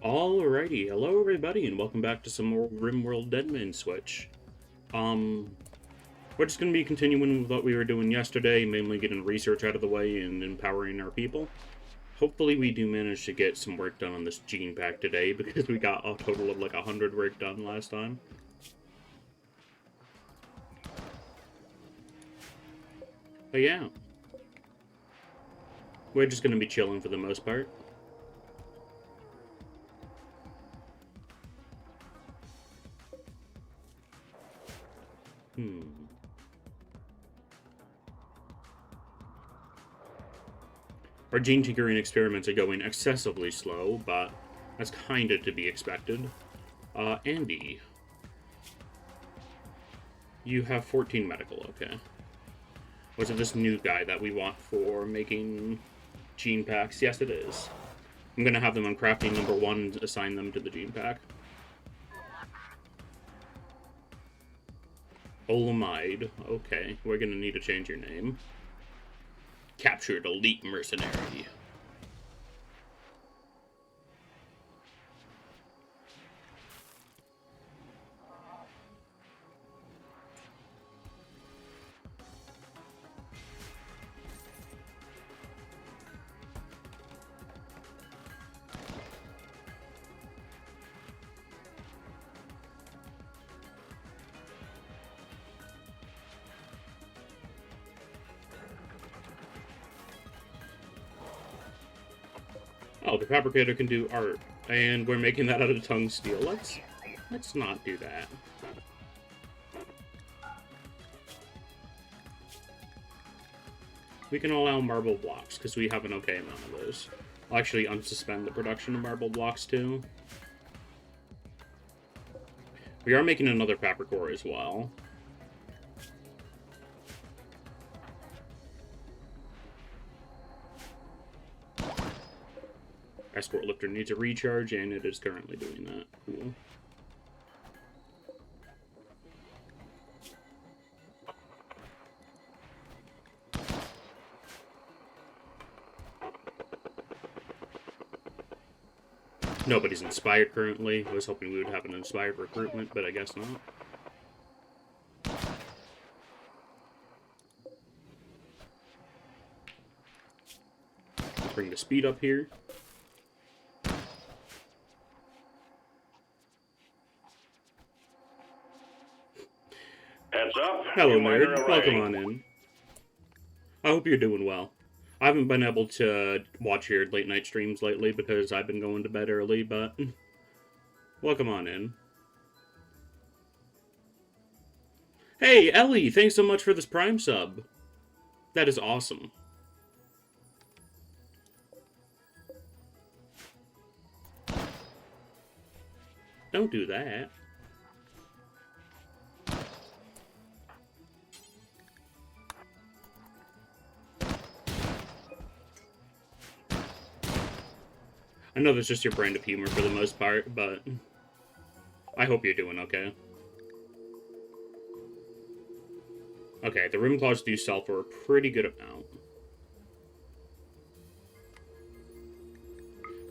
Alrighty, hello everybody, and welcome back to some more Rimworld Dead Mans Switch. We're just going to be continuing with what we were doing yesterday, mainly getting research out of the way and empowering our people. Hopefully we do manage to get some work done on this gene pack today, because we got a total of like 100 work done last time. But yeah, we're just going to be chilling for the most part. Our gene tinkering experiments are going excessively slow, but that's kinda to be expected. Andy. You have 14 medical, okay. Was it this new guy that we want for making gene packs? Yes, it is. I'm gonna have them on crafting number 1 and assign them to the gene pack. Olamide. Okay, we're gonna need to change your name. Captured elite mercenary. Oh, the fabricator can do art, and we're making that out of tongue steel. Let's not do that. We can allow marble blocks, because we have an okay amount of those. I'll actually unsuspend the production of marble blocks, too. We are making another fabric ore as well. Escort lifter needs a recharge, and it is currently doing that. Cool. Nobody's inspired currently. I was hoping we would have an inspired recruitment, but I guess not. Let's bring the speed up here. Heads up. Hello, new miner nerd. Welcome on in. I hope you're doing well. I haven't been able to watch your late night streams lately because I've been going to bed early, but welcome on in. Hey, Ellie, thanks so much for this Prime sub. That is awesome. Don't do that. I know that's just your brand of humor for the most part, but I hope you're doing okay. Okay, the rim claws do sell for a pretty good amount.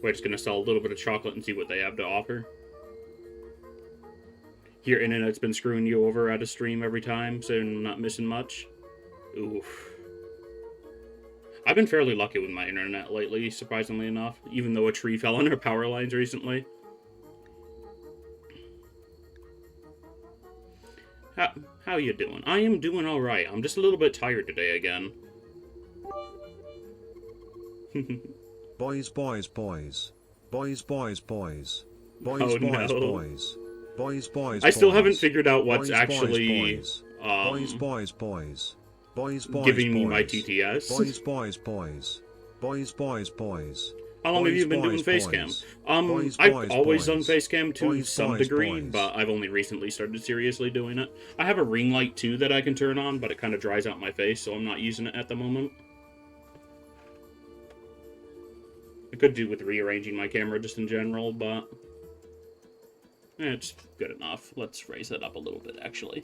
We're just gonna sell a little bit of chocolate and see what they have to offer. Your internet's been screwing you over at a stream every time, so you're not missing much. Oof. I've been fairly lucky with my internet lately, surprisingly enough, even though a tree fell on our power lines recently. How you doing? I am doing alright. I'm just a little bit tired today again. Boys, boys, boys. Boys, boys, boys. Boys, Oh, boys, no. boys. Boys, boys, I still boys. haven't figured out what's Boys, actually boys, boys, boys, boys. Boys, boys, giving me boys. my TTS. Boys, boys, boys. Boys, boys, boys. How long have you been doing boys, Facecam? boys. I've Boys, always done boys. Facecam to Boys, some boys, degree, boys. but I've only recently started seriously doing it. I have a ring light too that I can turn on, but it kind of dries out my face, so I'm not using it at the moment. I could do with rearranging my camera just in general, but it's good enough. Let's raise it up a little bit, actually.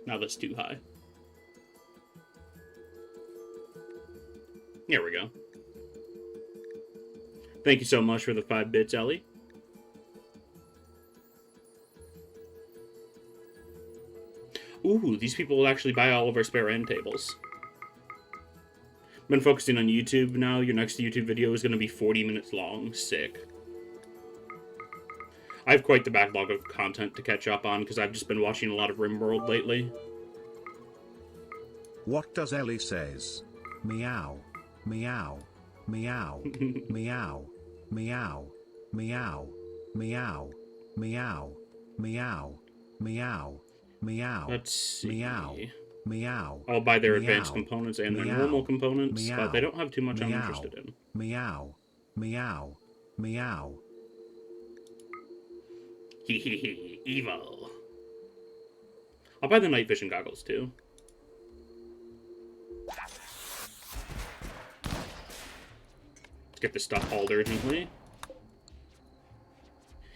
Now that's too high. There we go. Thank you so much for the 5 bits, Ellie. Ooh, these people will actually buy all of our spare end tables. Been focusing on YouTube now. Your next YouTube video is going to be 40 minutes long. Sick. I have quite the backlog of content to catch up on because I've just been watching a lot of Rimworld lately. What does Ellie says? Meow. Meow. Meow. Meow. Meow. Meow. Meow. Meow. Meow. Meow. Meow. Let's see. Meow. Meow. I'll buy their Meow. advanced components and their Meow. normal components, Meow. but they don't have too much I'm Meow. interested in. Meow. Meow. Meow. Hehehe, evil. I'll buy the night vision goggles too. Let's get this stuff hauled urgently.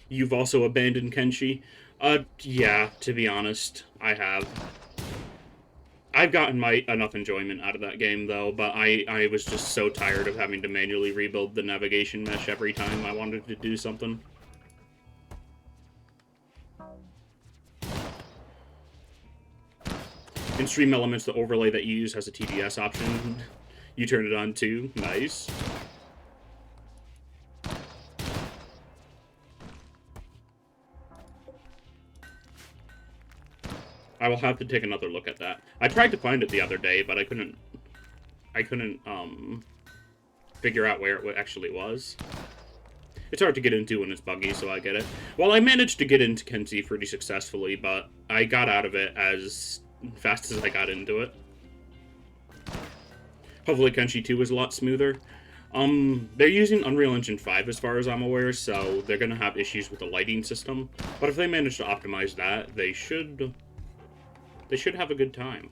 You've also abandoned Kenshi? Yeah, to be honest, I have. I've gotten enough enjoyment out of that game, though, but I was just so tired of having to manually rebuild the navigation mesh every time I wanted to do something. In Stream Elements, the overlay that you use has a TDS option. You turn it on too. Nice. I will have to take another look at that. I tried to find it the other day, but I couldn't figure out where it actually was. It's hard to get into when it's buggy, so I get it. Well, I managed to get into Kenshi pretty successfully, but I got out of it as fast as I got into it. Hopefully Kenshi 2 is a lot smoother. They're using Unreal Engine 5 as far as I'm aware, so they're gonna have issues with the lighting system. But if they manage to optimize that, they should have a good time.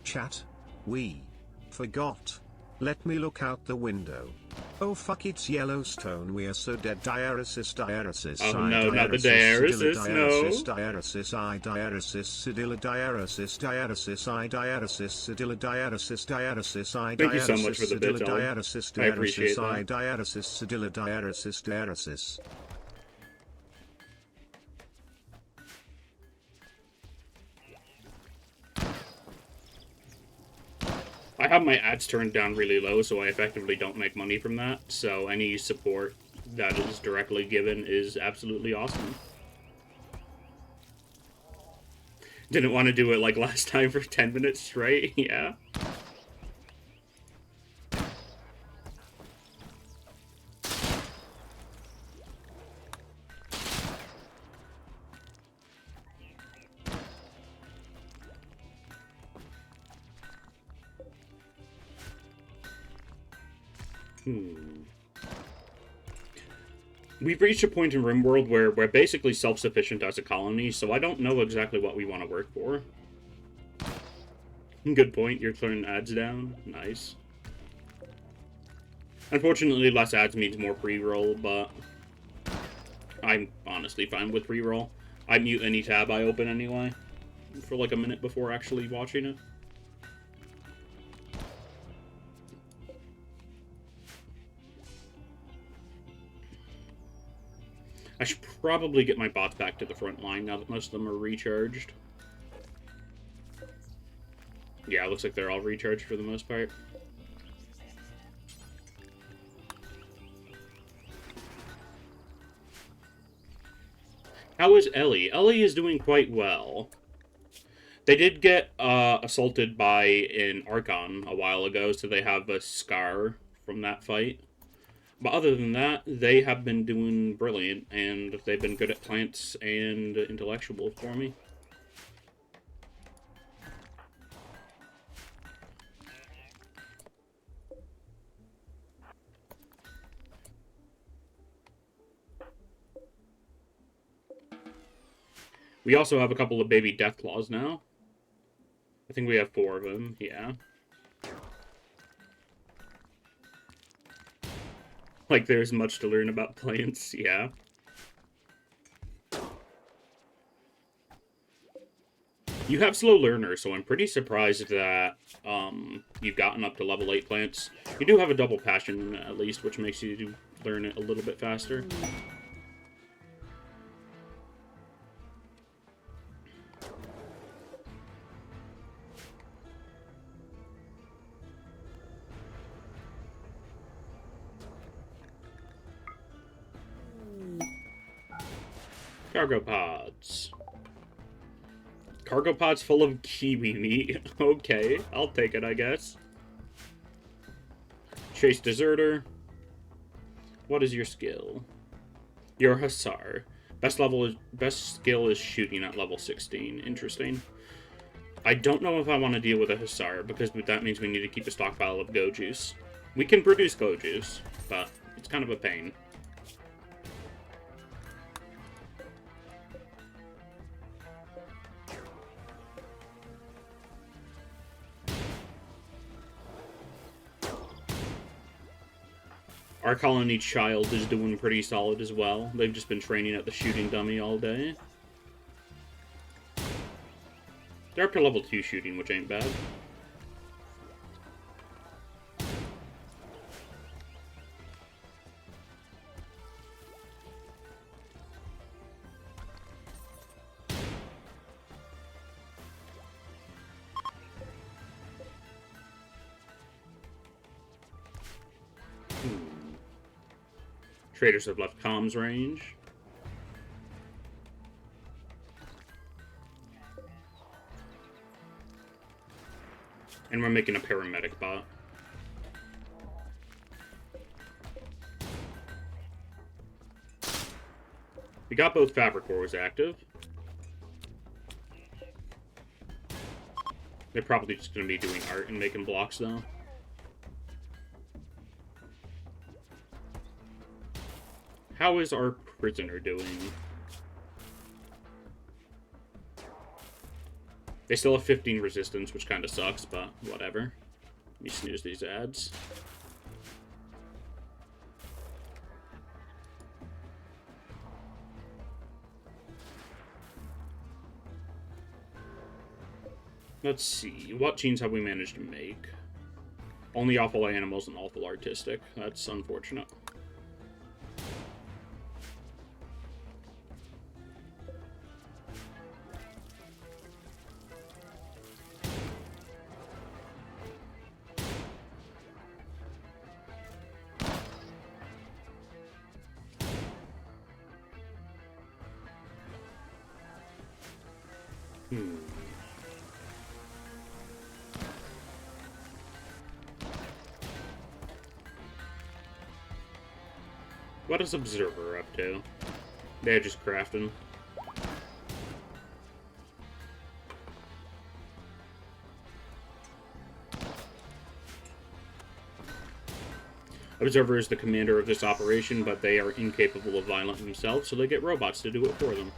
Chat. We forgot. Let me look out the window. Oh fuck, it's Yellowstone, we're so dead. Diaresis, diaresis. Oh no, not the diaresis, no. Diaresis, I diaresis, Sidilla diaresis, diaresis, I diaresis, Sidilla diaresis, diaresis, I diaresis. Thank you so much for the bits, Ellen. Diaresis, I appreciate diaresis, I that. diaresis, Sidilla diaresis, diaresis. have my ads turned down really low, so I effectively don't make money from that. So any support that is directly given is absolutely awesome. Didn't want to do it like last time for 10 minutes straight, yeah. We've reached a point in Rimworld where we're basically self-sufficient as a colony, so I don't know exactly what we want to work for. Good point, you're turning ads down. Nice. Unfortunately, less ads means more pre-roll, but I'm honestly fine with pre-roll. I mute any tab I open anyway, for like a minute before actually watching it. I should probably get my bots back to the front line now that most of them are recharged. Yeah, it looks like they're all recharged for the most part. How is Ellie? Ellie is doing quite well. They did get assaulted by an Archon a while ago, so they have a scar from that fight. But other than that, they have been doing brilliant, and they've been good at plants and intellectual for me. We also have a couple of baby Deathclaws now. I think we have 4 of them, yeah. Like, there's much to learn about plants, yeah. You have slow learners, so I'm pretty surprised that you've gotten up to level 8 plants. You do have a double passion, at least, which makes you learn it a little bit faster. Cargo pods. Cargo pods full of kiwi meat. Okay, I'll take it, I guess. Chase deserter. What is your skill? You're a hussar. Best skill is shooting at level 16. Interesting. I don't know if I want to deal with a hussar, because that means we need to keep a stockpile of go juice. We can produce go juice, but it's kind of a pain. Our colony child is doing pretty solid as well. They've just been training at the shooting dummy all day. They're up to level 2 shooting, which ain't bad. Traders have left comms range. And we're making a paramedic bot. We got both fabric cores active. They're probably just going to be doing art and making blocks, though. How is our prisoner doing? They still have 15 resistance, which kind of sucks, but whatever. Let me snooze these ads. Let's see. What genes have we managed to make? Only awful animals and awful artistic. That's unfortunate. Hmm. What is Observer up to? They're just crafting. Observer is the commander of this operation, but they are incapable of violence themselves, so they get robots to do it for them.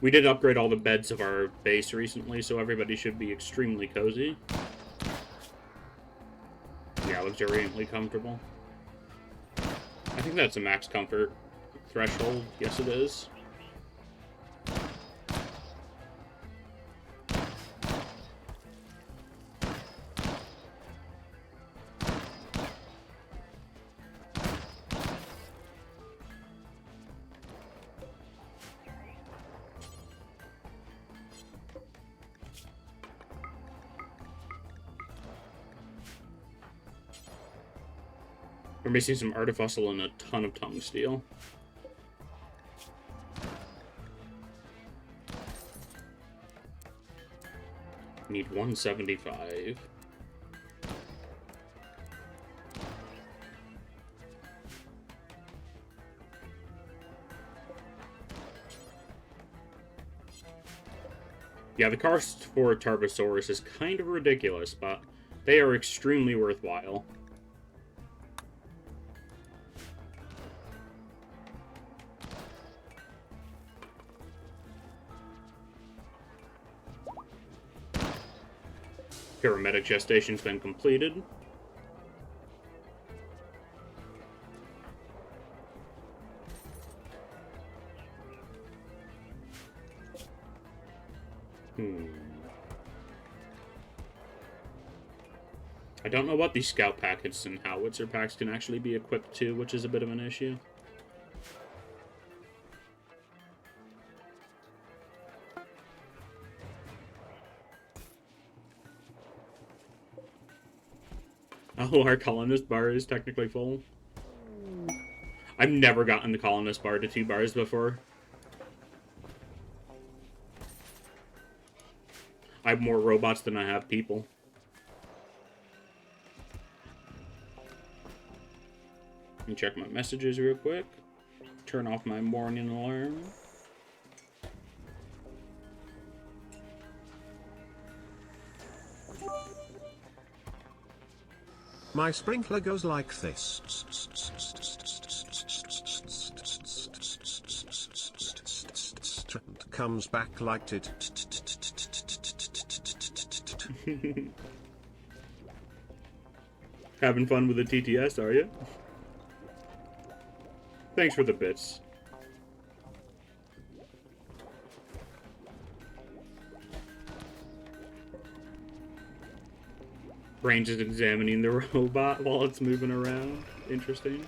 We did upgrade all the beds of our base recently, so everybody should be extremely cozy. Yeah, luxuriantly comfortable. I think that's a max comfort threshold. Yes, it is. We're missing some artificial and a ton of tongue steel. Need 175. Yeah, the cost for a Tarbosaurus is kind of ridiculous, but they are extremely worthwhile. Paramedic gestation's been completed. I don't know what these scout packets and howitzer packs can actually be equipped to, which is a bit of an issue. Oh, our colonist bar is technically full. I've never gotten the colonist bar to 2 bars before. I have more robots than I have people. Let me check my messages real quick. Turn off my morning alarm. My sprinkler goes like this. And comes back like it. Having fun with the TTS, are you? Thanks for the bits. Brains is examining the robot while it's moving around. Interesting.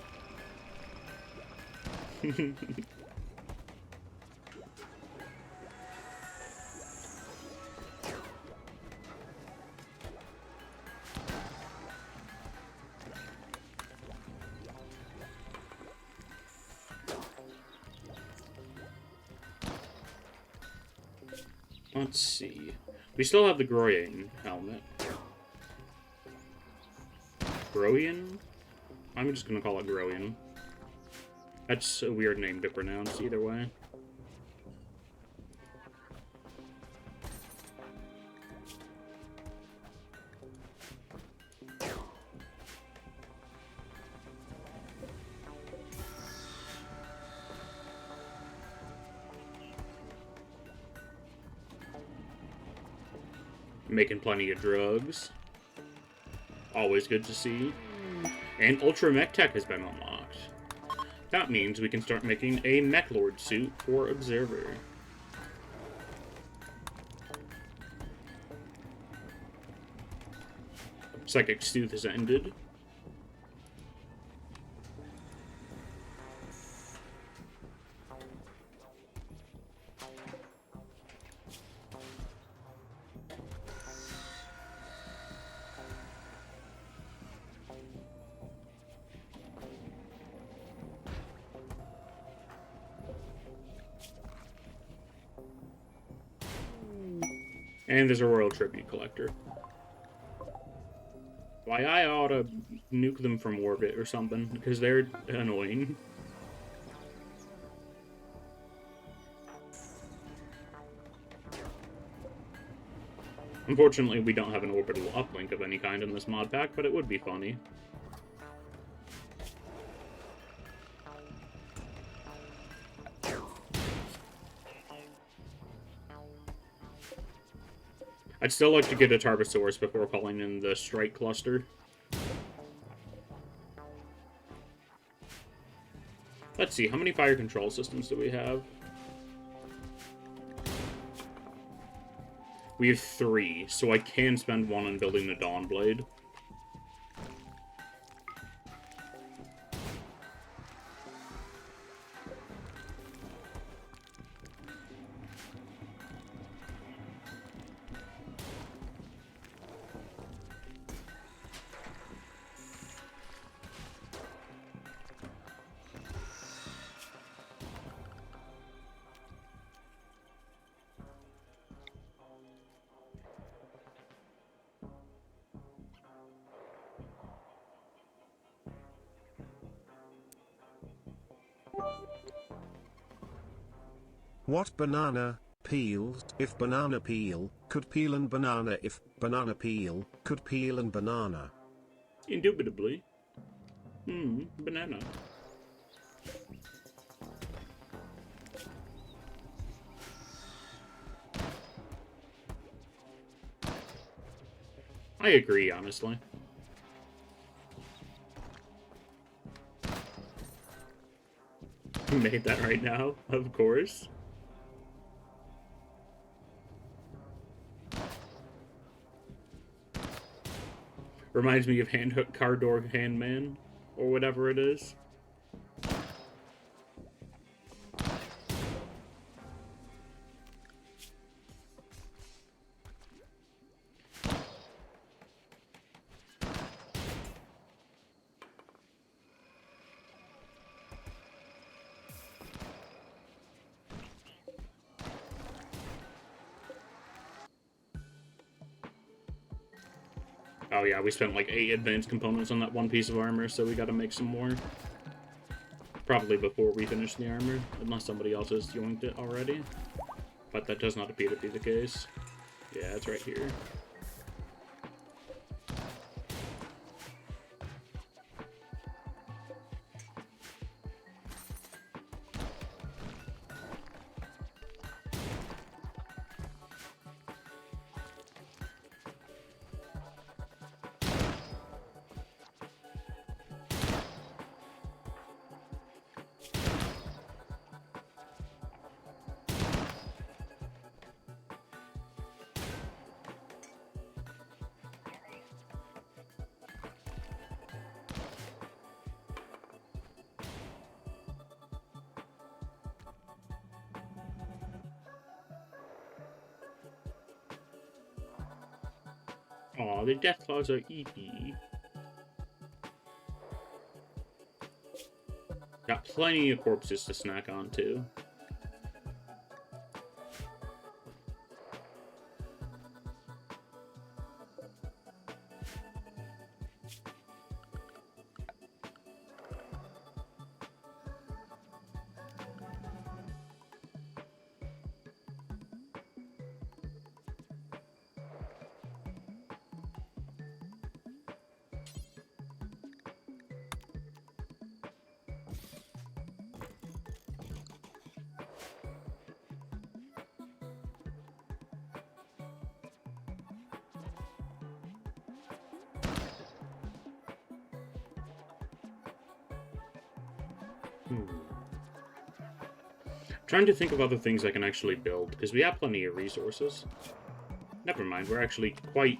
Let's see. We still have the Groyan helmet. Groyan? I'm just gonna call it Groyan. That's a weird name to pronounce either way. Making plenty of drugs. Always good to see. And Ultra Mech Tech has been unlocked. That means we can start making a Mech Lord suit for Observer. Psychic Sooth has ended. And there's a Royal Tribute Collector. Why, I ought to nuke them from orbit or something, because they're annoying. Unfortunately, we don't have an orbital uplink of any kind in this mod pack, but it would be funny. I'd still like to get a Tarbosaurus before calling in the Strike Cluster. Let's see, how many fire control systems do we have? We have 3, so I can spend 1 on building the Dawnblade. What banana peels? If banana peel could peel and banana, if banana peel could peel and banana. Indubitably. Banana. I agree, honestly. Made that right now, of course. Reminds me of Car Door Handman, or whatever it is. Oh yeah, we spent like 8 advanced components on that one piece of armor, so we gotta make some more. Probably before we finish the armor, unless somebody else has joined it already. But that does not appear to be the case. Yeah, it's right here. Aw, the Deathclaws are eepy. Got plenty of corpses to snack on, too. Trying to think of other things I can actually build, because we have plenty of resources. Never mind, we're actually quite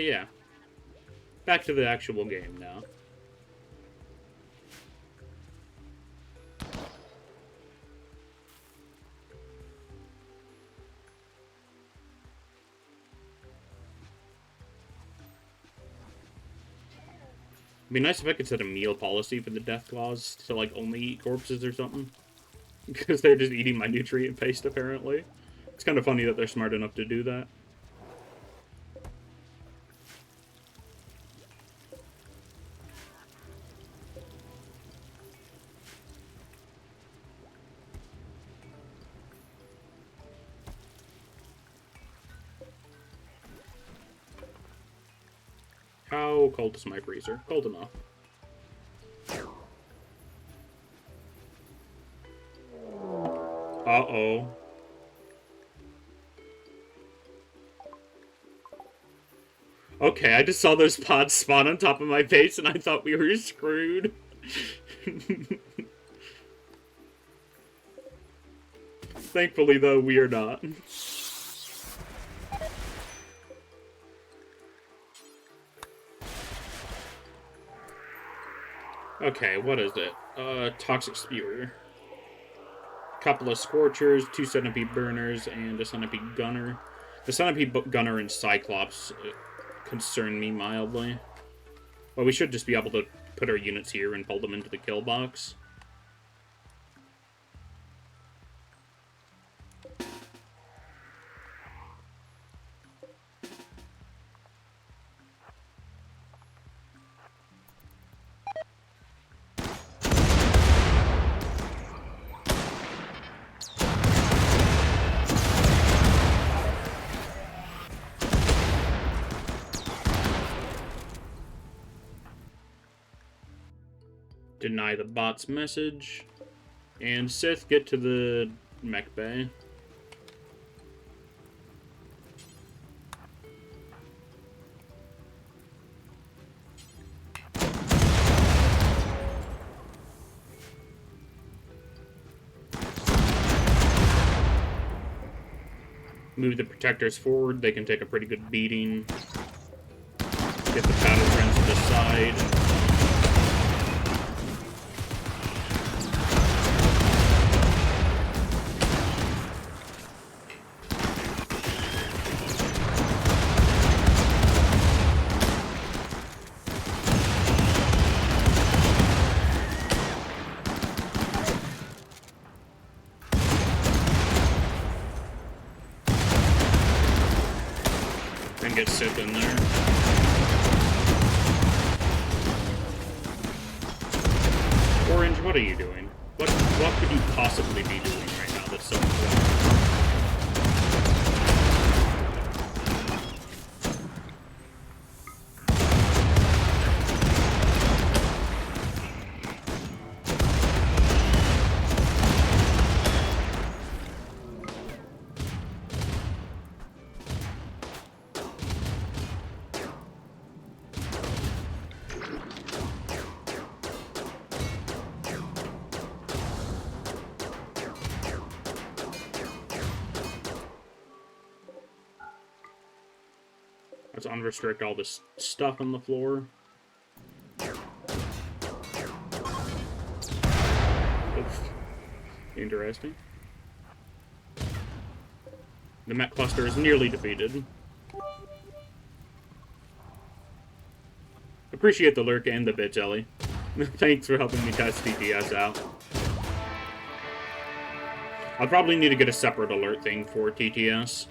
But yeah. Back to the actual game now. It'd be nice if I could set a meal policy for the death claws to, like, only eat corpses or something. Because they're just eating my nutrient paste, apparently. It's kind of funny that they're smart enough to do that. How cold is my freezer? Cold enough. Uh-oh. Okay, I just saw those pods spawn on top of my base and I thought we were screwed. Thankfully, though, we are not. Okay, what is it? Toxic Spewer. Couple of Scorchers, 2 Centipede Burners, and a Centipede Gunner. The Centipede Gunner and Cyclops concern me mildly. Well, we should just be able to put our units here and pull them into the kill box. Deny the bot's message. And Sith, get to the mech bay. Move the protectors forward, they can take a pretty good beating. Get the battle friends to the side. And get Sith in there. Orange, what are you doing? What could you possibly be doing right now that's so important? Let's unrestrict all this stuff on the floor. Oops. Interesting. The mech cluster is nearly defeated. Appreciate the lurk and the bits, Ellie. Thanks for helping me test TTS out. I'll probably need to get a separate alert thing for TTS.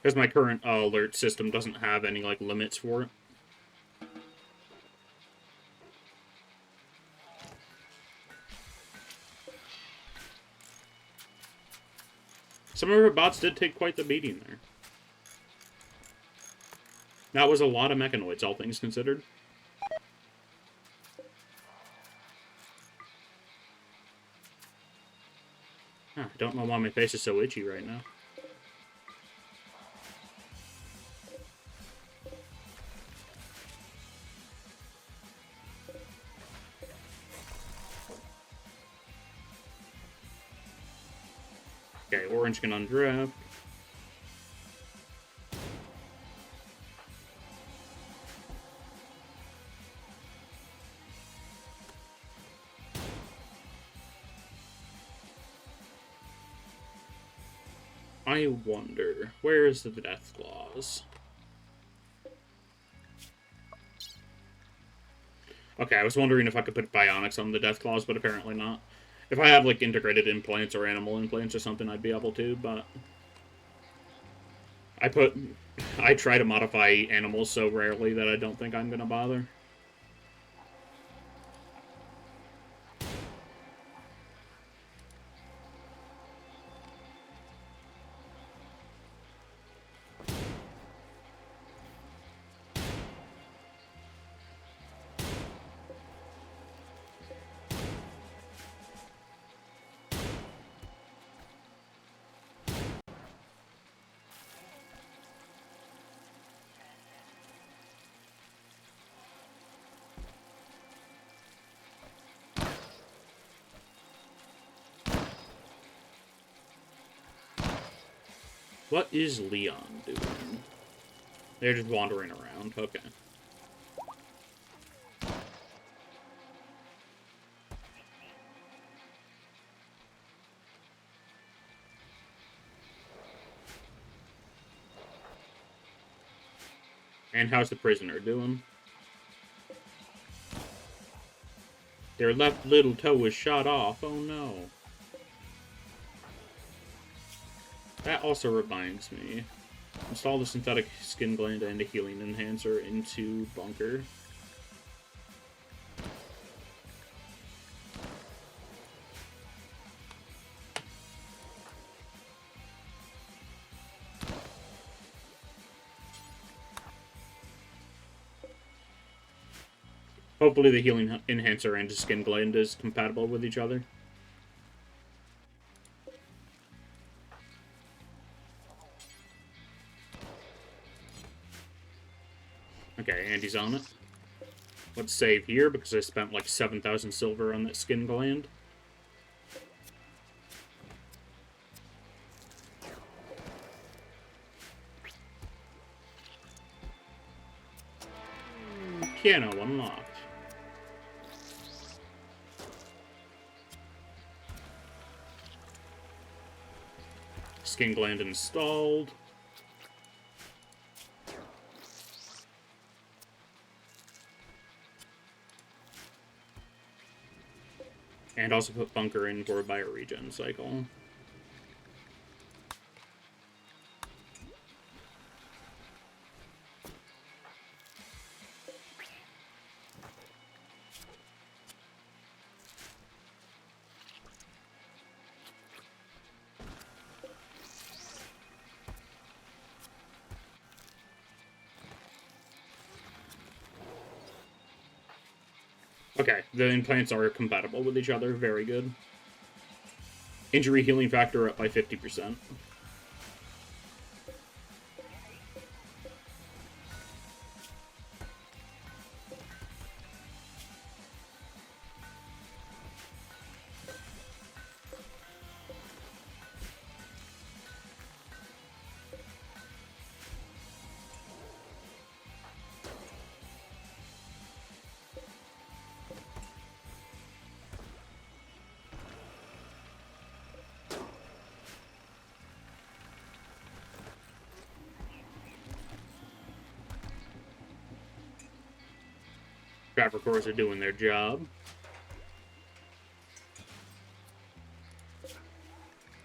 Because my current alert system doesn't have any, like, limits for it. Some of our bots did take quite the beating there. That was a lot of mechanoids, all things considered. I don't know why my face is so itchy right now. Okay, orange can undrip. I wonder, where is the death clause? Okay, I was wondering if I could put bionics on the death clause, but apparently not. If I have, like, integrated implants or animal implants or something, I'd be able to, but... I try to modify animals so rarely that I don't think I'm gonna bother. What is Leon doing? They're just wandering around. Okay. And how's the prisoner doing? Their left little toe was shot off. Oh no. That also reminds me. Install the synthetic skin gland and a healing enhancer into bunker. Hopefully the healing enhancer and skin gland is compatible with each other. Okay, Andy's on it. Let's save here because I spent like 7,000 silver on that skin gland. Piano unlocked. Skin gland installed. And also put bunker in for a bioregen cycle. Okay, the implants are compatible with each other. Very good. Injury healing factor up by 50%. Trapper cores are doing their job.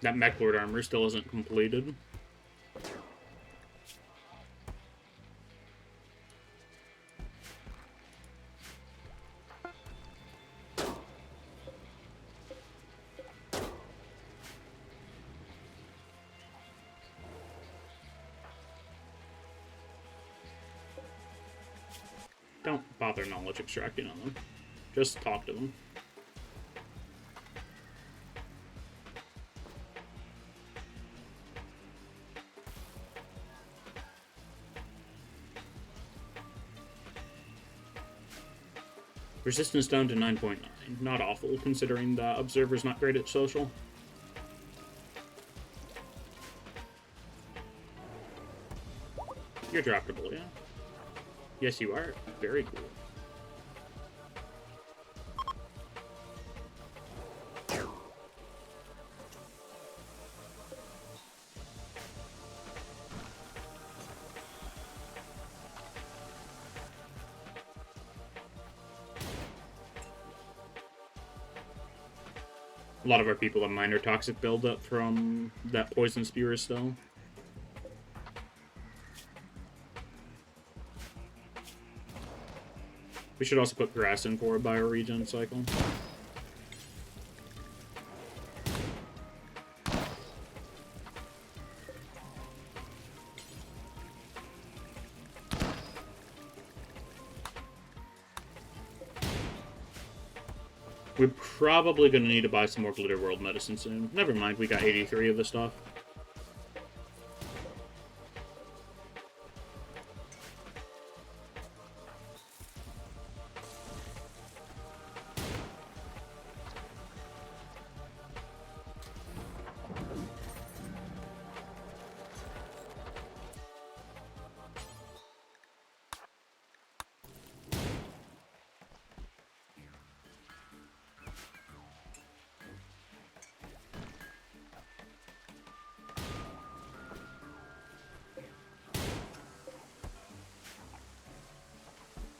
That mech lord armor still isn't completed. Don't bother knowledge extracting on them. Just talk to them. Resistance down to 9.9. Not awful, considering the Observer's not great at social. You're draftable, yeah. Yes, you are. Very cool. A lot of our people have minor toxic buildup from that poison spear still. We should also put grass in for a bioregen cycle. We're probably going to need to buy some more Glitter World medicine soon. Never mind, we got 83 of the stuff.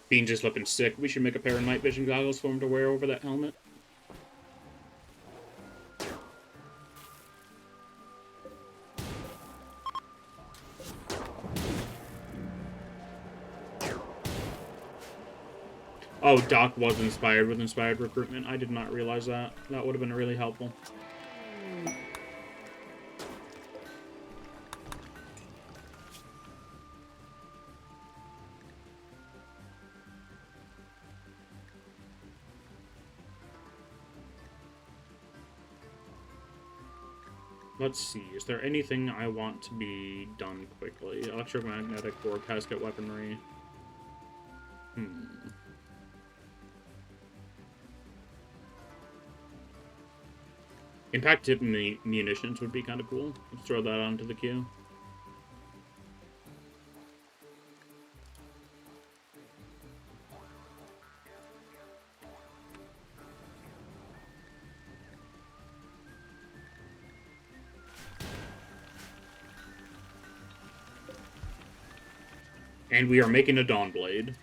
Bean's just looking sick. We should make a pair of night vision goggles for him to wear over that helmet. Oh, Doc was inspired with inspired recruitment. I did not realize that. That would have been really helpful. Let's see, is there anything I want to be done quickly? Electromagnetic door casket weaponry. Impact tip munitions would be kind of cool. Let's throw that onto the queue. And we are making a Dawn Blade.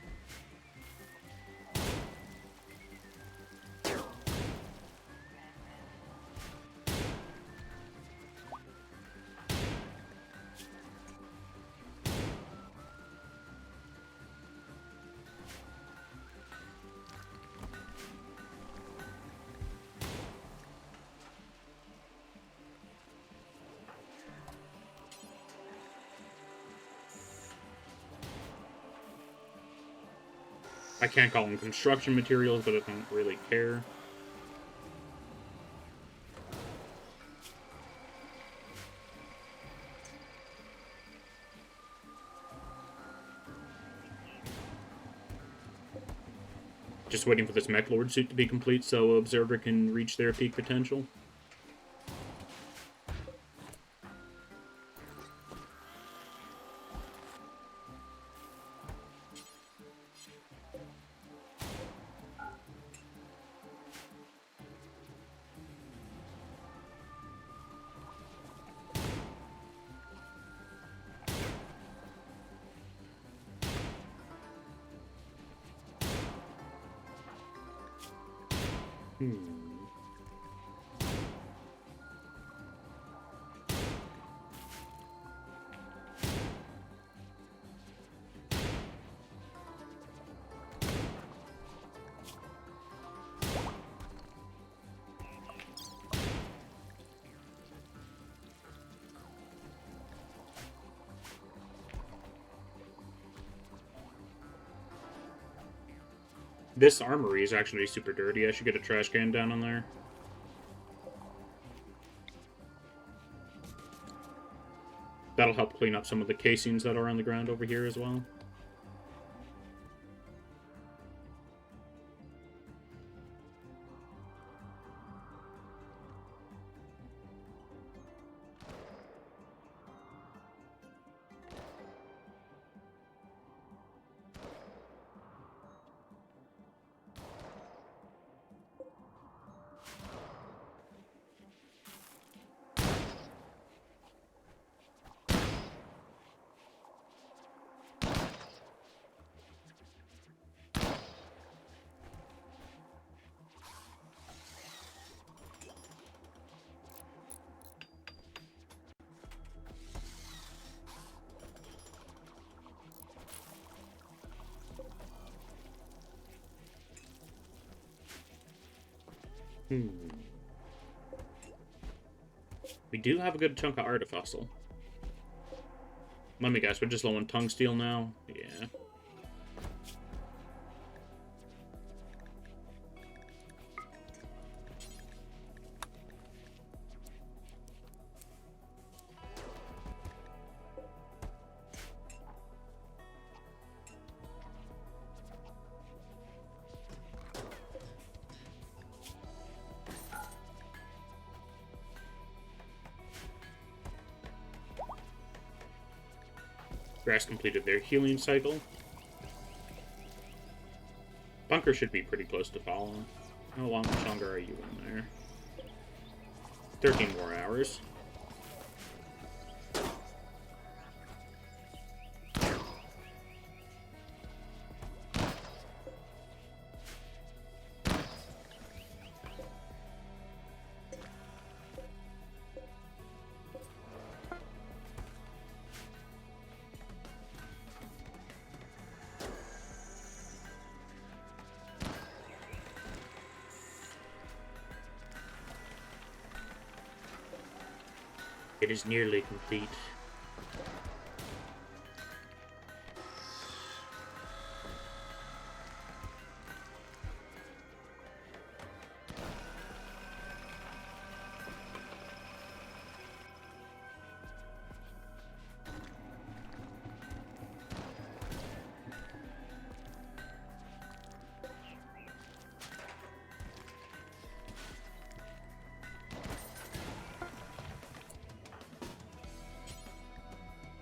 I can't call them construction materials, but I don't really care. Just waiting for this Mech Lord suit to be complete so Observer can reach their peak potential. This armory is actually super dirty. I should get a trash can down on there. That'll help clean up some of the casings that are on the ground over here as well. Hmm. We do have a good chunk of artifacil. Let me guess, we're just low on tungsteel now? Yeah. Grass completed their healing cycle. Bunker should be pretty close to following. How much longer are you in there? 13 more hours. It is nearly complete.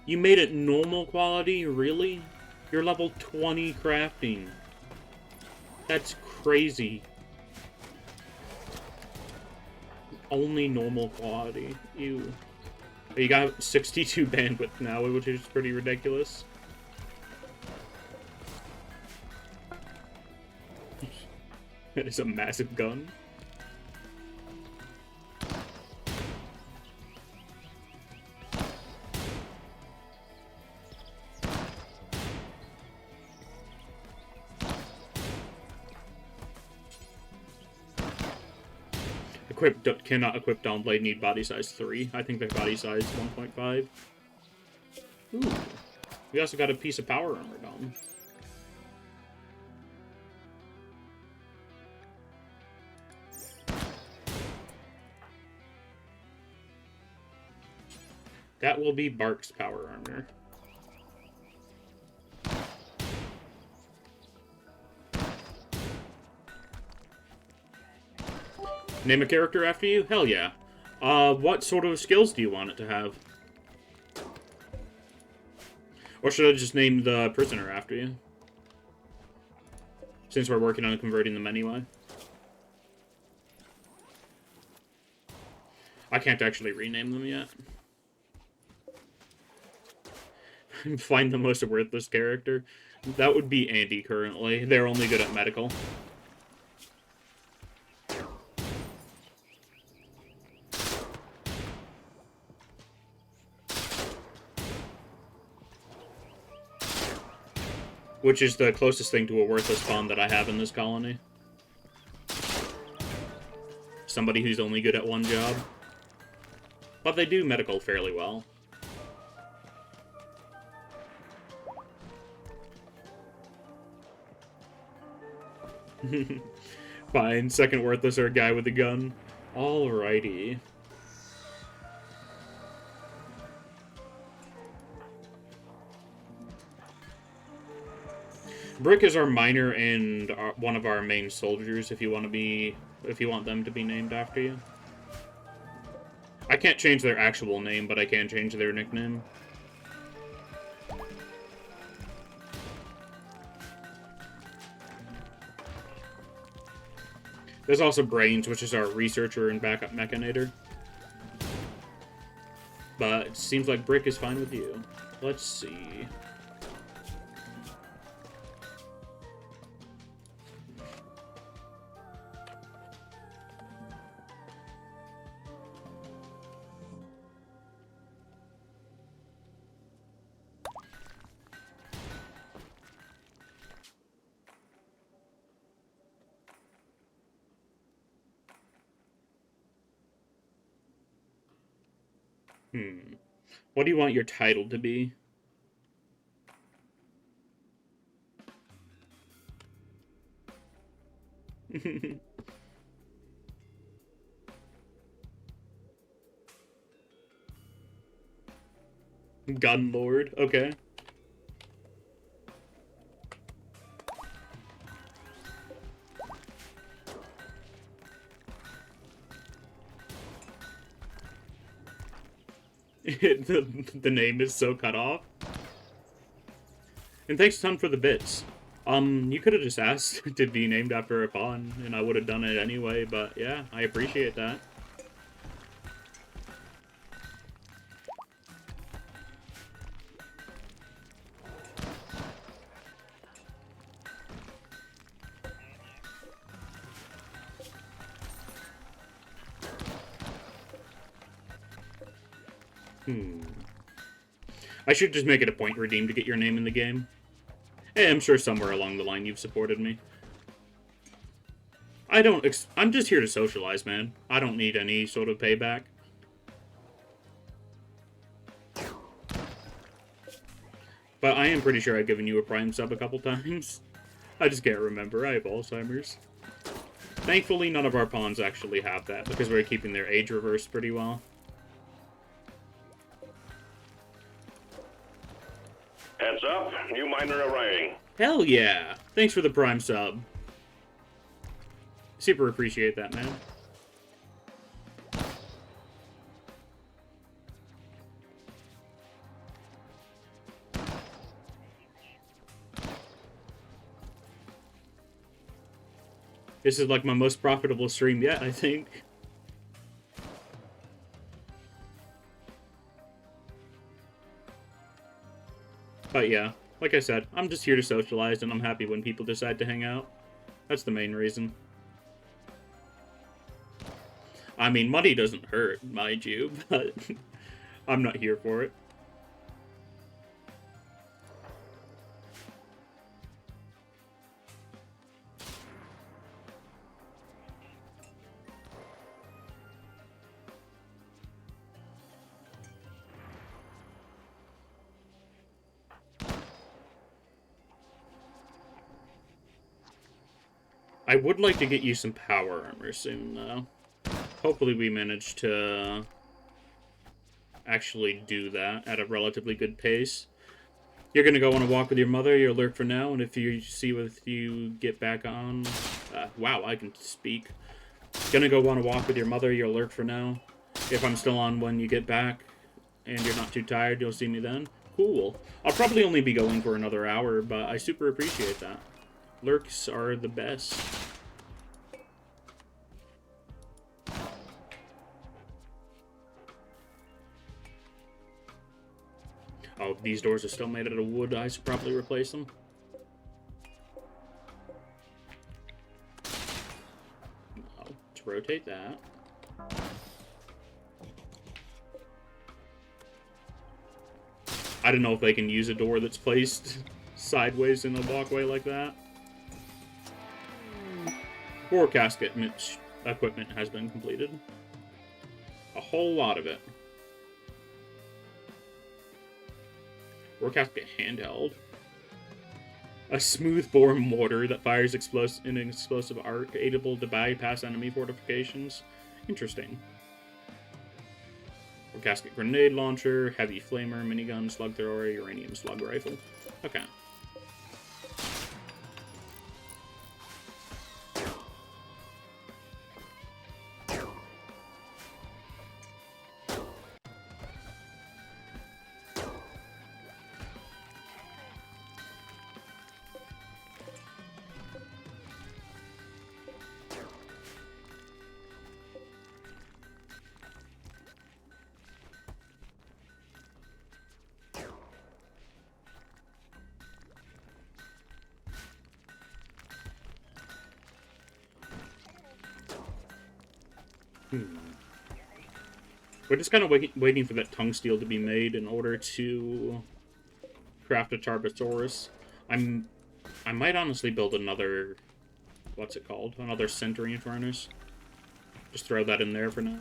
You made it normal quality? Really? You're level 20 crafting. That's crazy. Only normal quality. You got 62 bandwidth now, which is pretty ridiculous. That is a massive gun. Cannot equip Downblade, need body size 3. I think their body size 1.5. Ooh. We also got a piece of power armor dome. That will be Bark's power armor. Name a character after you? Hell yeah. What sort of skills do you want it to have? Or should I just name the prisoner after you? Since we're working on converting them anyway. I can't actually rename them yet. Find the most worthless character. That would be Andy currently. They're only good at medical. Which is the closest thing to a worthless spawn that I have in this colony. Somebody who's only good at one job. But they do medical fairly well. Fine, second worthless or a guy with a gun. Alrighty. Brick is our miner and one of our main soldiers. If you want them to be named after you. I can't change their actual name, but I can change their nickname. There's also Brains, which is our researcher and backup mechanator. But it seems like Brick is fine with you. Let's see. What do you want your title to be? Gun Lord, okay. the name is so cut off. And thanks a ton for the bits. You could have just asked to be named after a pawn, and I would have done it anyway, but yeah, I appreciate that. I should just make it a point redeem to get your name in the game. Hey, I'm sure somewhere along the line you've supported me. I'm just here to socialize, man. I don't need any sort of payback. But I am pretty sure I've given you a Prime sub a couple times. I just can't remember. I have Alzheimer's. Thankfully, none of our pawns actually have that, because we're keeping their age reversed pretty well. Heads up, new miner arriving. Hell yeah! Thanks for the Prime sub. Super appreciate that, man. This is like my most profitable stream yet, I think. But yeah, like I said, I'm just here to socialize, and I'm happy when people decide to hang out. That's the main reason. I mean, money doesn't hurt, mind you, but I'm not here for it. I would like to get you some power armor soon, though. Hopefully we manage to actually do that at a relatively good pace. You're gonna go on a walk with your mother, you'll lurk for now, and if you see if you get back on... wow, I can speak. Gonna go on a walk with your mother, you'll lurk for now. If I'm still on when you get back, and you're not too tired, you'll see me then. Cool. I'll probably only be going for another hour, but I super appreciate that. Lurks are the best. Oh, these doors are still made out of wood. I should probably replace them. Oh, let's rotate that. I don't know if they can use a door that's placed sideways in the walkway like that. Ore casket equipment has been completed. A whole lot of it. Ore casket handheld. A smooth bore mortar that fires in an explosive arc, able to bypass enemy fortifications. Interesting. Ore casket grenade launcher, heavy flamer, minigun, slug thrower, uranium slug rifle. Okay. We're just kind of waiting for that tongue steel to be made in order to craft a Tarbosaurus. I might honestly build another, what's it called? Another sintering furnace. Just throw that in there for now.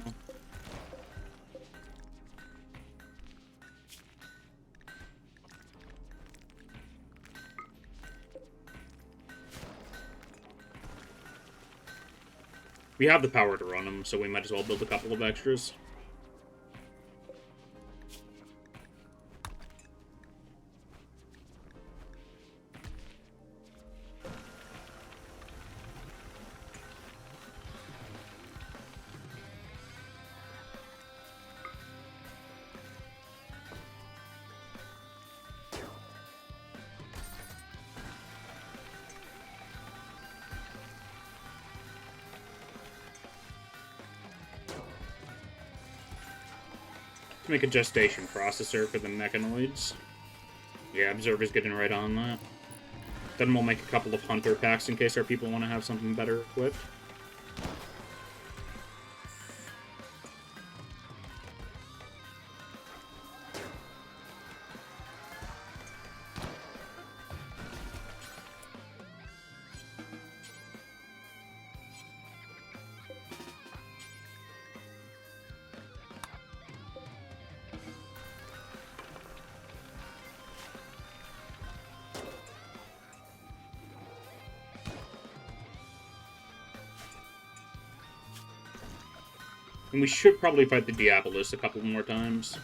We have the power to run them, so we might as well build a couple of extras. Make a gestation processor for the mechanoids. Yeah, Observer's getting right on that. Then we'll make a couple of hunter packs in case our people want to have something better equipped. And we should probably fight the Diabolus a couple more times.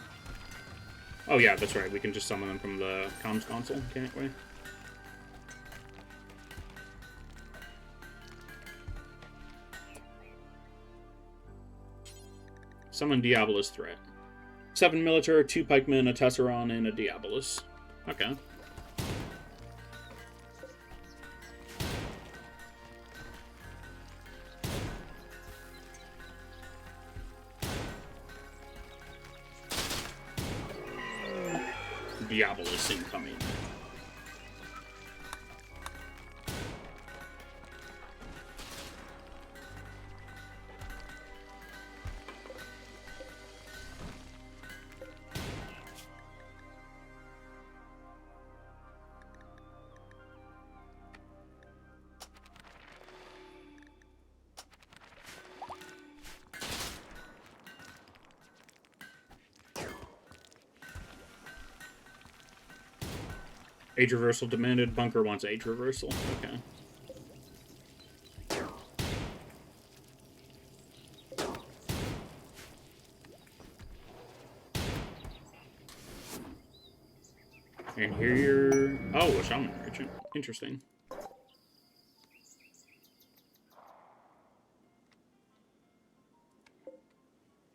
Oh yeah, that's right, we can just summon them from the comms console, can't we? Summon Diabolus threat. 7 Militar, 2 Pikemen, a Tesseron, and a Diabolus. Okay. Diabolus incoming. Age reversal demanded. Bunker wants age reversal. Okay. And here you're... Oh, a shaman merchant. Interesting.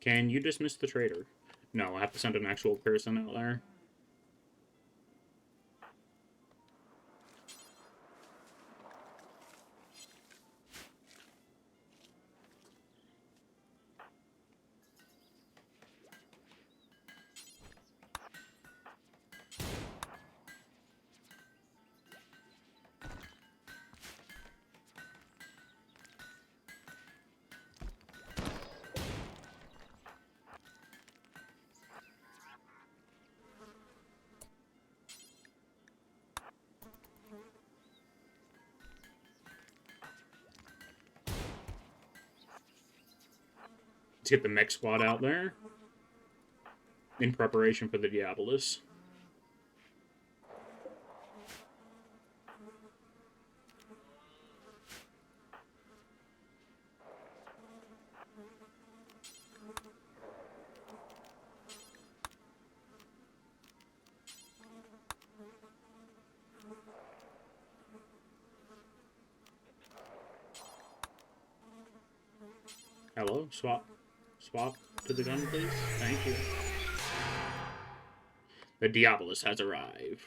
Can you dismiss the trader? No, I have to send an actual person out there. Let's get the mech squad out there in preparation for the Diabolus. Hello? Swap to the gun, please? Thank you. The Diabolus has arrived.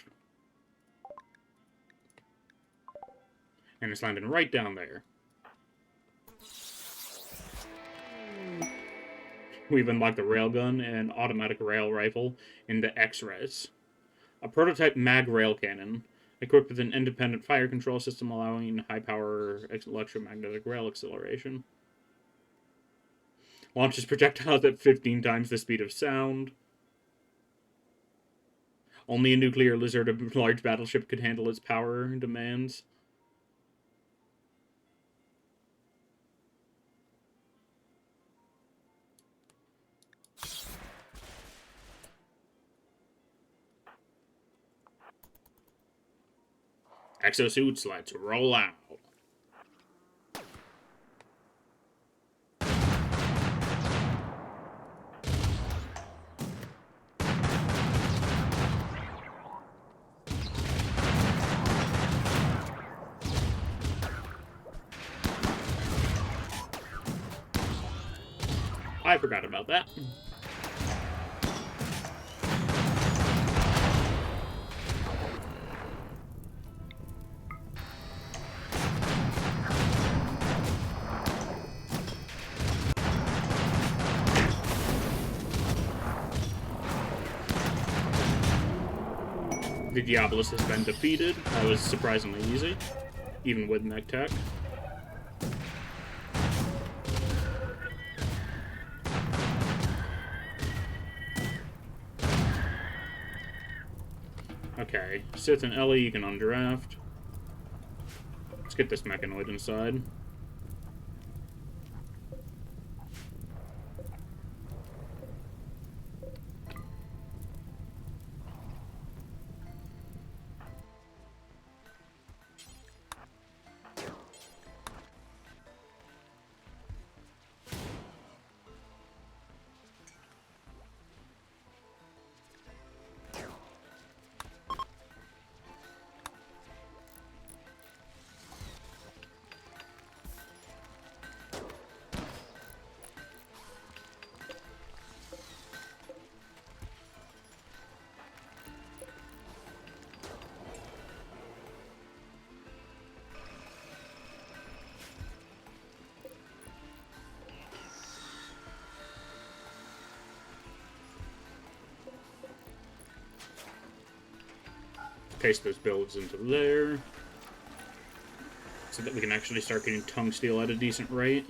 And it's landing right down there. We've unlocked the railgun and automatic rail rifle in the X-Res. A prototype mag rail cannon, equipped with an independent fire control system allowing high-power electromagnetic rail acceleration. Launches projectiles at 15 times the speed of sound. Only a nuclear lizard of a large battleship could handle its power demands. Exosuits, let's roll out. I forgot about that. The Diabolus has been defeated. That was surprisingly easy, even with mech tech. Okay, Sith and Ellie you can undraft. Let's get this mechanoid inside. Paste those builds into there, so that we can actually start getting tongue steel at a decent rate.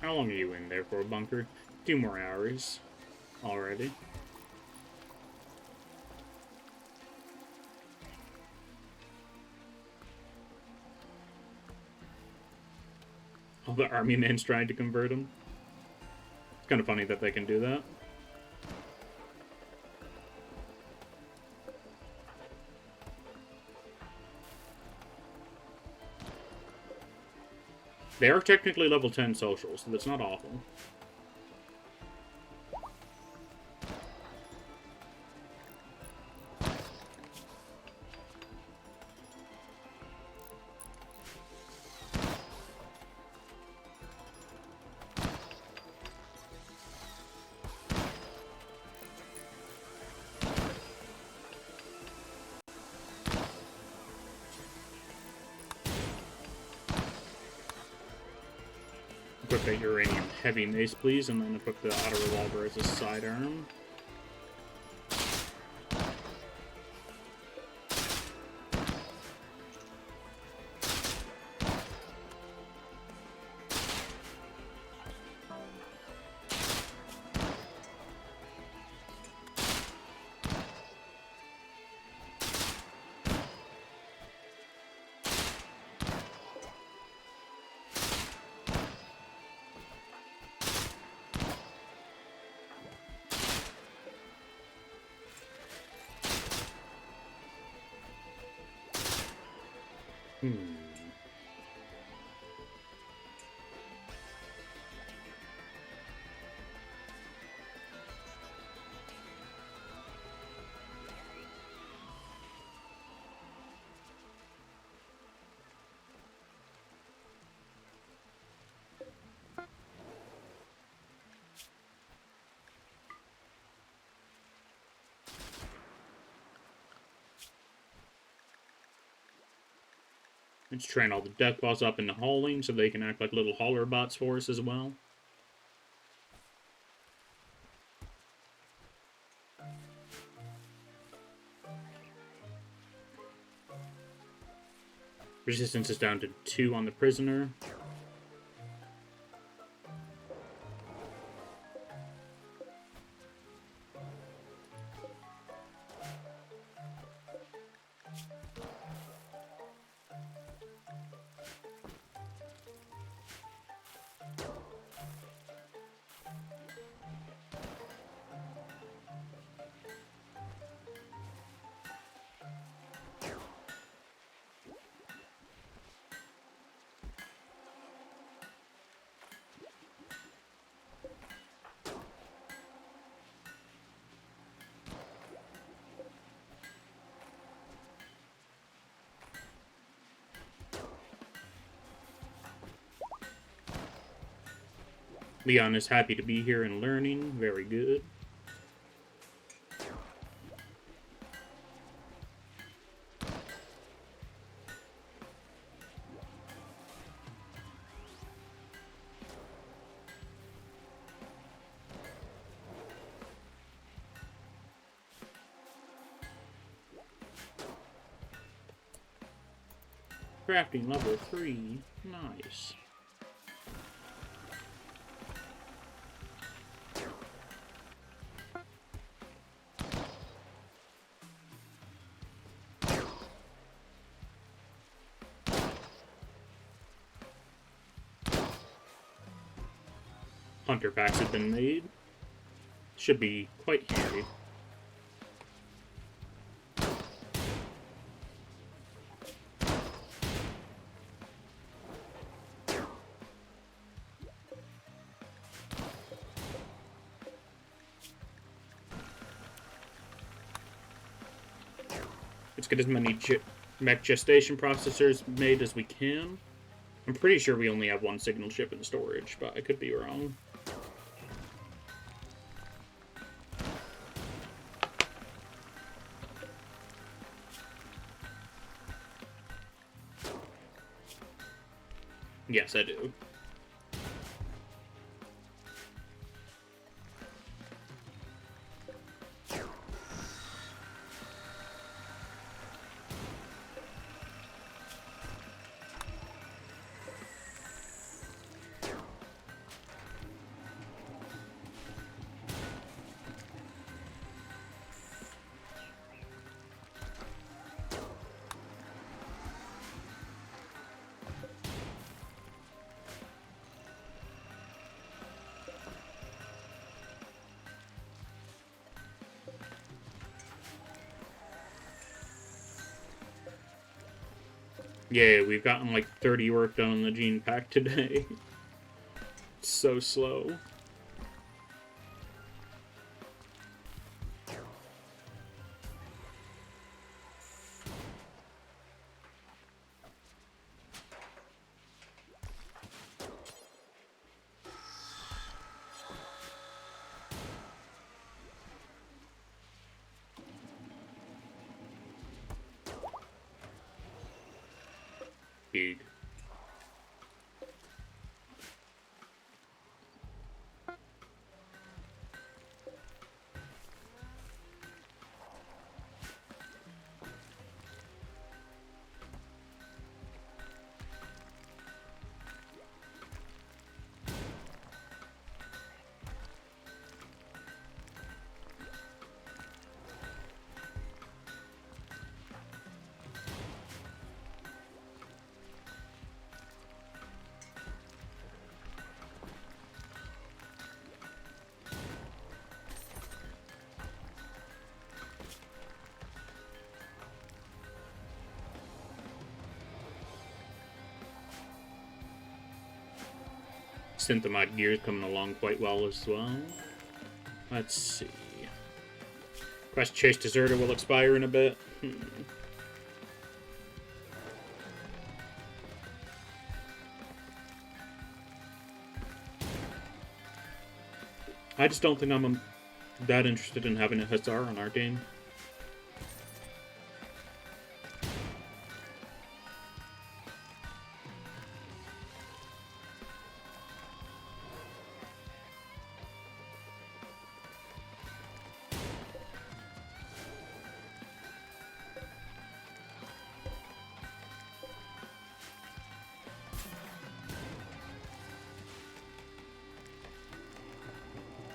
How long are you in there for, Bunker? 2 more hours already. All the army men's trying to convert him. It's kind of funny that they can do that. They are technically level 10 social, so that's not awful. Equip that uranium heavy mace, please, and then equip the auto revolver as a sidearm. Let's train all the deck boss up into hauling so they can act like little hauler bots for us as well. Resistance is down to 2 on the prisoner. Leon is happy to be here and learning. Very good. Crafting level 3. Nice. Hunter packs have been made. Should be quite handy. Let's get as many mech gestation processors made as we can. I'm pretty sure we only have one signal chip in storage, but I could be wrong. Yes, I do. Yeah, we've gotten like 30 work done on the gene pack today. It's so slow. Big. Synthamide gear is coming along quite well as well. Let's see. Quest Chase Deserter will expire in a bit. I just don't think I'm that interested in having a Hussar on our team.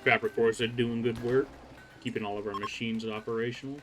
Fabric Force are doing good work, keeping all of our machines operational.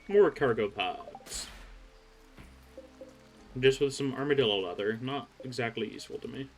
More cargo pods. Just with some armadillo leather. Not exactly useful to me.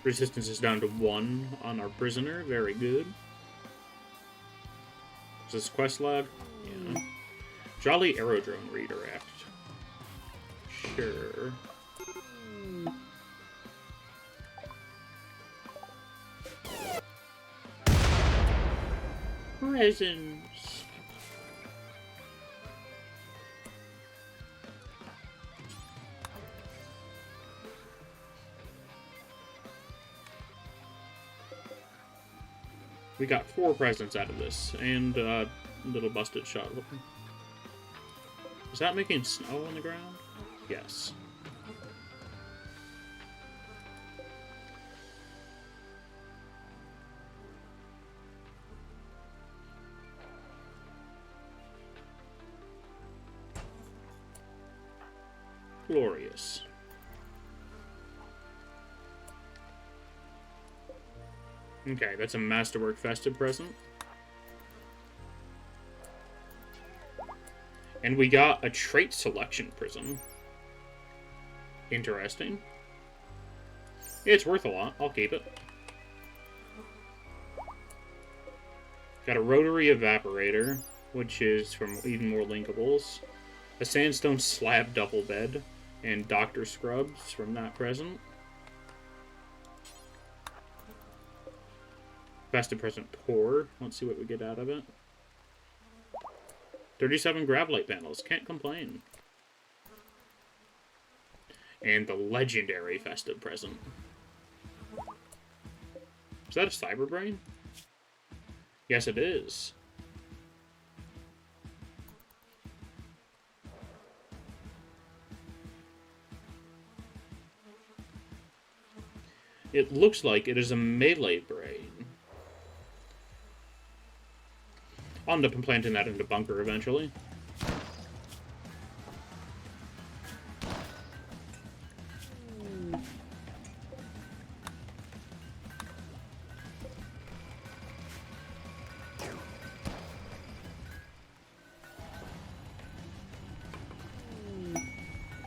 Resistance is down to 1 on our prisoner. Very good. Is this quest log? Yeah. Jolly Aerodrome redirect. Sure. Presents. We got 4 presents out of this, and a little busted shot. Is that making snow on the ground? Yes. Glorious. Okay, that's a Masterwork Festive present. And we got a Trait Selection Prism. Interesting. It's worth a lot. I'll keep it. Got a Rotary Evaporator, which is from even more linkables. A Sandstone Slab Double Bed, and Dr. Scrubs from that present. Festive present pour. Let's see what we get out of it. 37 Gravelite panels. Can't complain. And the legendary festive present. Is that a Cyber Brain? Yes, it is. It looks like it is a melee brain. I'll end up implanting that into Bunker eventually.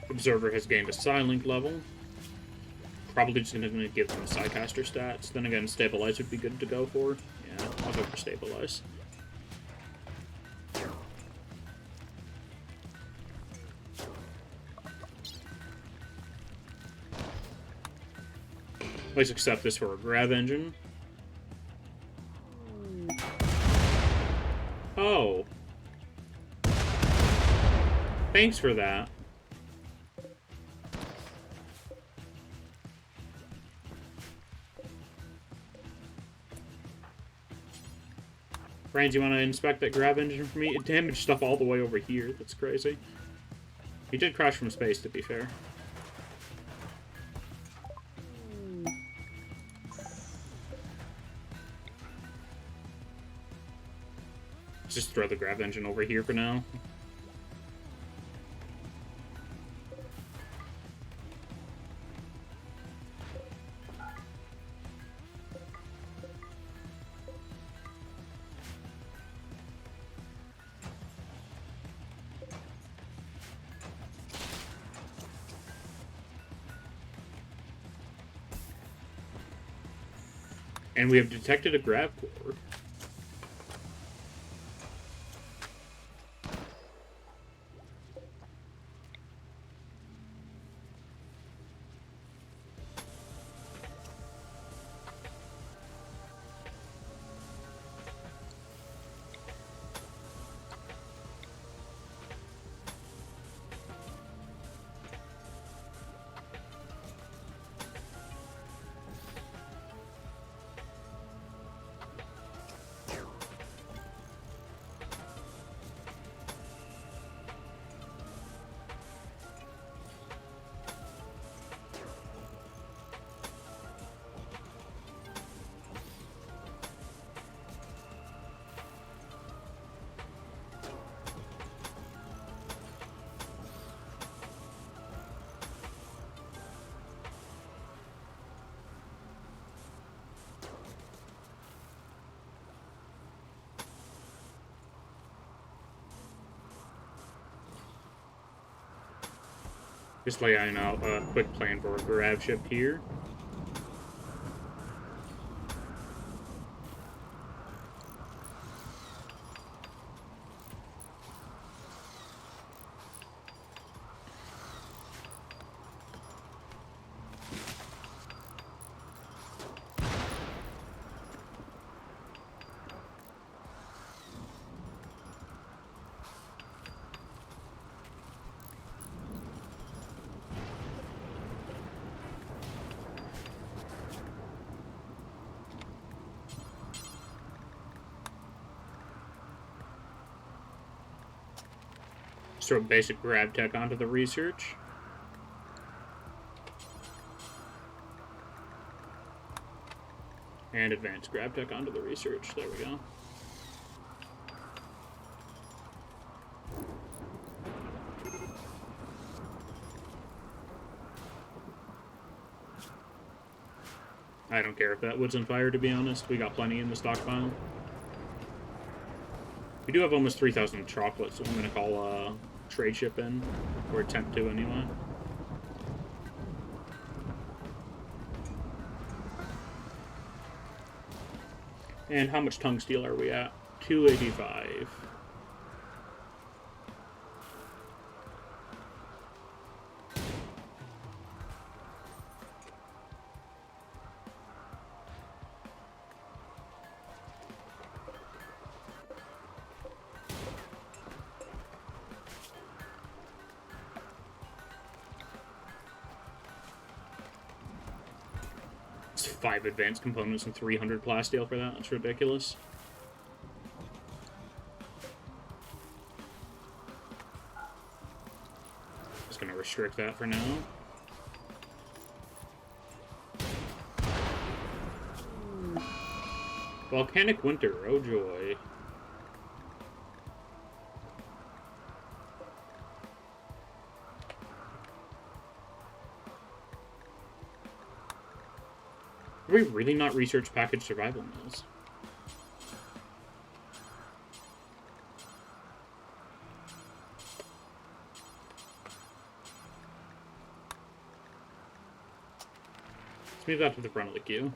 Observer has gained a Psylink level. Probably just going to give them Psycaster stats. Then again, Stabilize would be good to go for. Yeah, I'll go for Stabilize. Let's accept this for a Grav Engine. Oh. Thanks for that. Brains, you want to inspect that Grav Engine for me? It damaged stuff all the way over here. That's crazy. He did crash from space, to be fair. Just throw the Grav Engine over here for now. And we have detected a Grav Core. Just laying out a quick plan for a grav ship here. Throw basic grav tech onto the research. And advanced grav tech onto the research. There we go. I don't care if that wood's on fire, to be honest. We got plenty in the stockpile. We do have almost 3,000 chocolates, so I'm going to call a trade ship in, or attempt to anyway. And how much tongue steel are we at? 285. It's 5 advanced components and 300 plasteel for that. That's ridiculous. Just gonna restrict that for now. Volcanic winter, oh joy. Have we really not researched package survival mills? Let's move that to the front of the queue.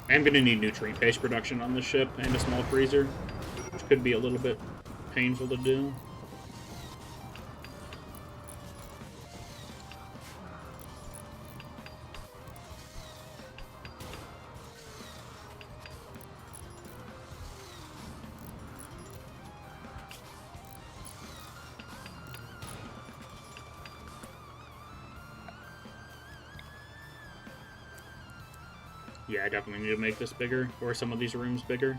I'm going to need nutrient paste production on this ship and a small freezer, which could be a little bit painful to do. Yeah, I definitely need to make this bigger, or some of these rooms bigger.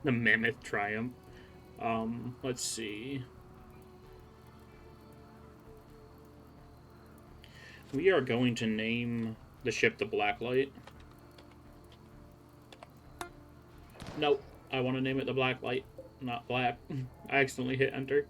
The Mammoth Triumph. Let's see. We are going to name the ship the Blacklight. Nope, I want to name it the Blacklight, not Black. I accidentally hit enter.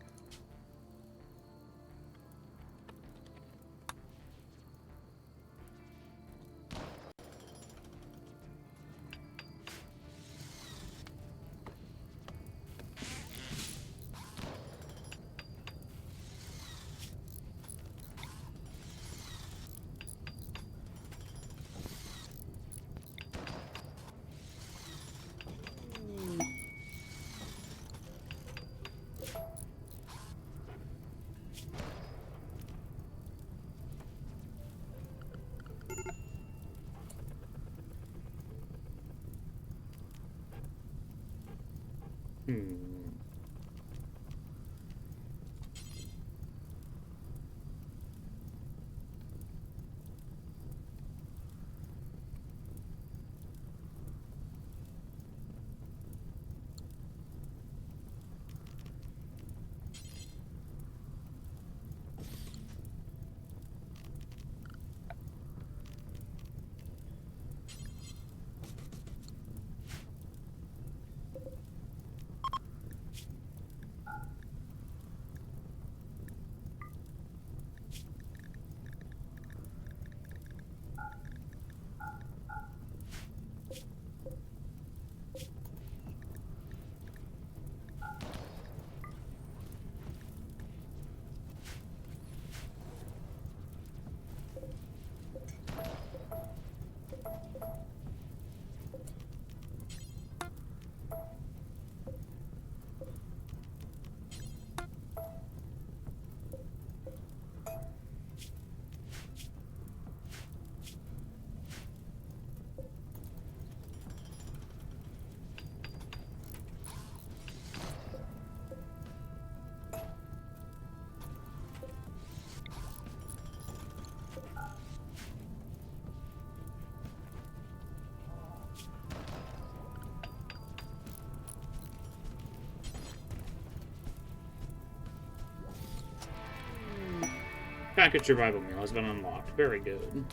Package survival meal has been unlocked. Very good.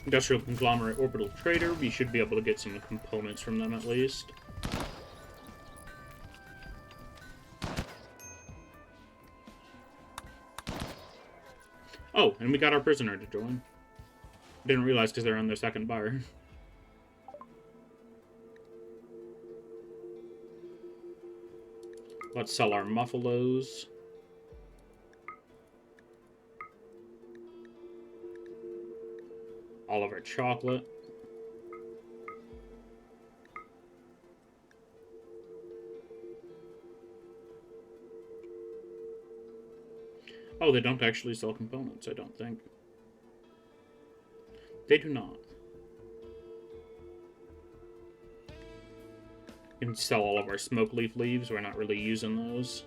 Industrial Conglomerate Orbital Trader. We should be able to get some components from them at least. Oh, and we got our prisoner to join. Didn't realize because they're on their second bar. Let's sell our muffalos. All of our chocolate. Oh, they don't actually sell components, I don't think. They do not. We can sell all of our smoke leaf leaves. We're not really using those.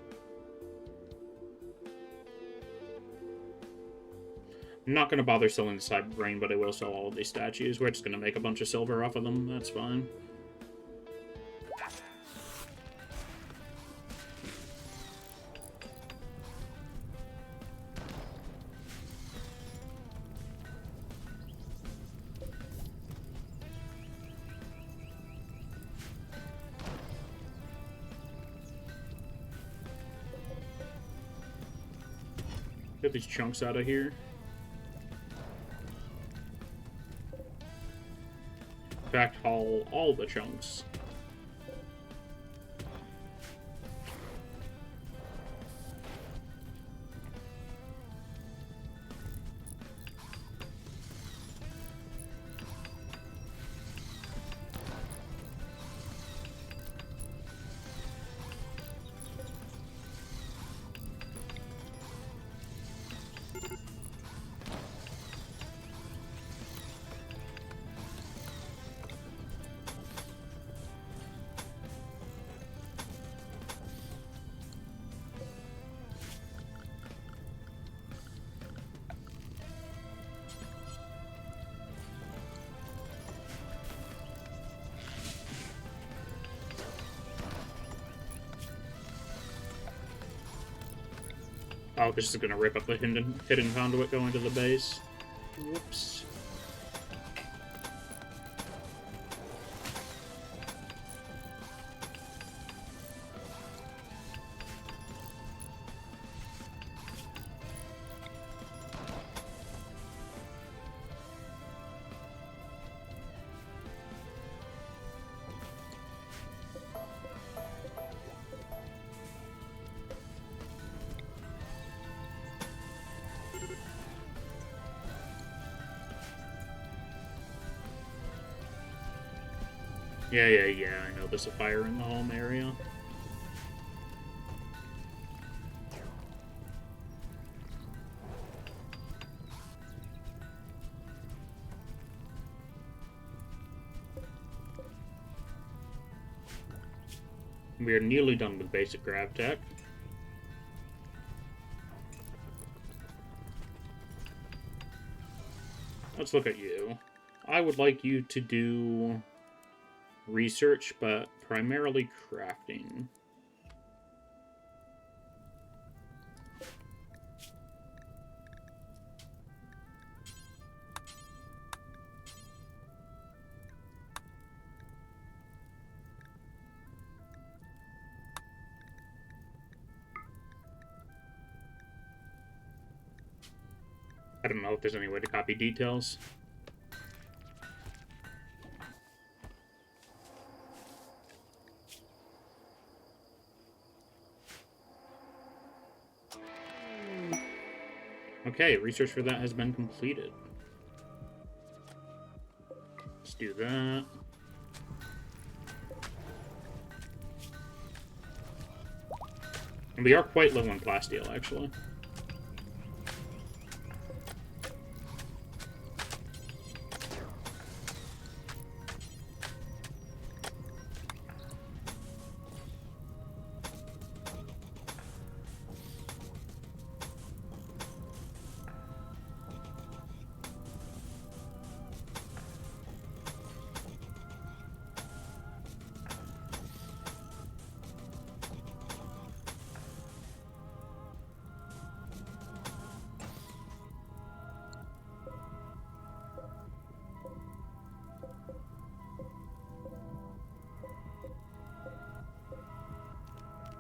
I'm not going to bother selling the cyber brain, but I will sell all of these statues. We're just going to make a bunch of silver off of them. That's fine. Get these chunks out of here. In fact, haul all the chunks. Oh, this is gonna rip up the hidden conduit going to the base. Whoops. Yeah, I know there's a fire in the home area. We are nearly done with basic grav tech. Let's look at you. I would like you to do research, but primarily crafting. I don't know if there's any way to copy details. Okay, research for that has been completed. Let's do that. And we are quite low on plasteel, actually.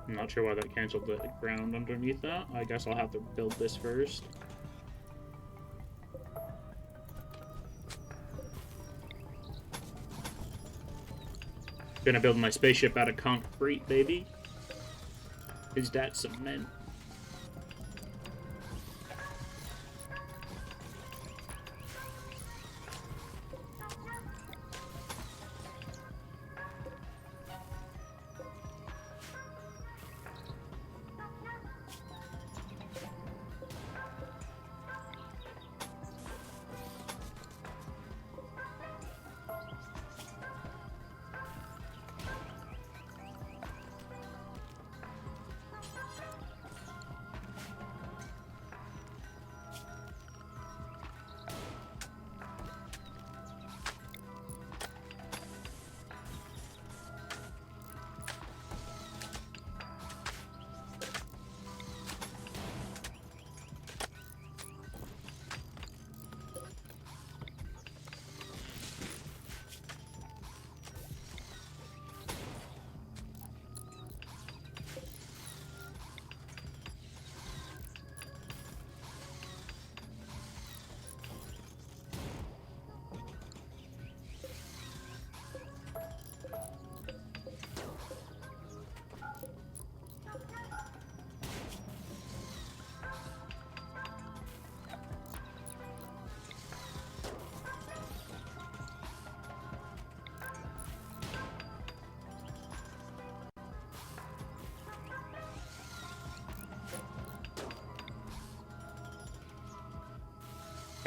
I'm not sure why that canceled the ground underneath that. I guess I'll have to build this first. Gonna build my spaceship out of concrete, baby. Is that cement?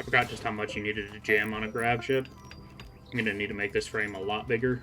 I forgot just how much you needed to jam on a grav ship. I'm gonna need to make this frame a lot bigger.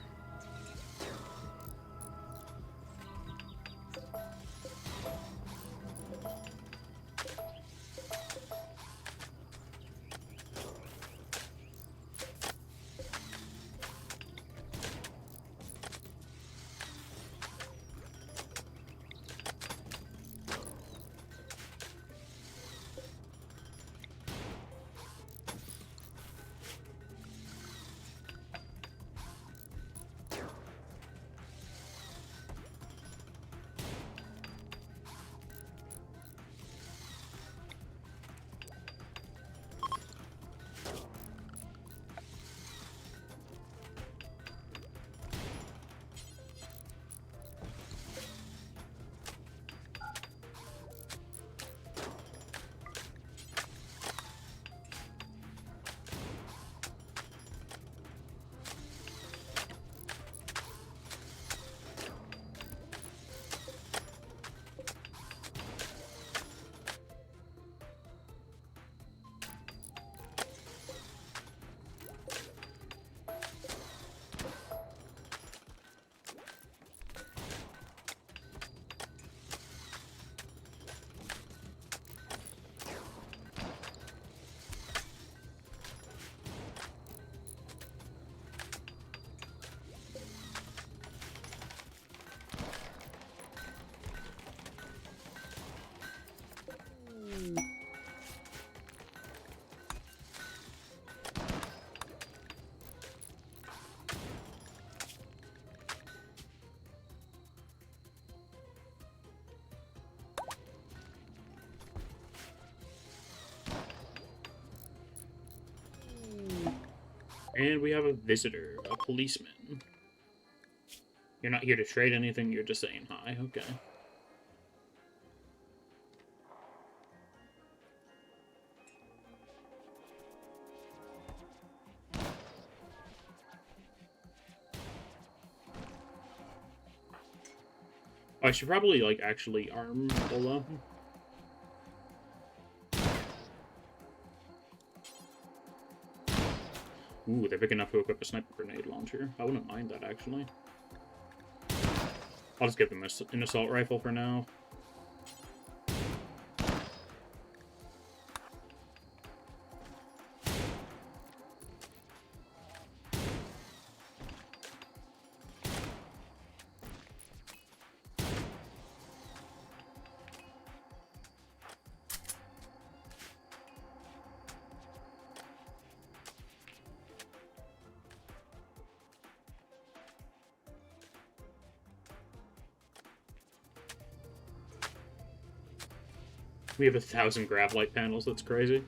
And we have a visitor, a policeman. You're not here to trade anything, you're just saying hi. Okay. I should probably, like, actually arm Ola. Ooh, they're big enough to equip a sniper grenade launcher. I wouldn't mind that, actually. I'll just give them an assault rifle for now. We have 1,000 grav light panels, that's crazy.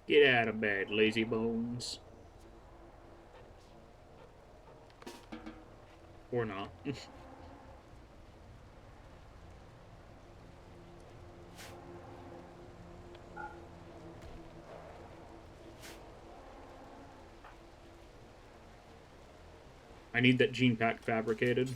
Get out of bed, lazy bones. Or not. I need that gene pack fabricated.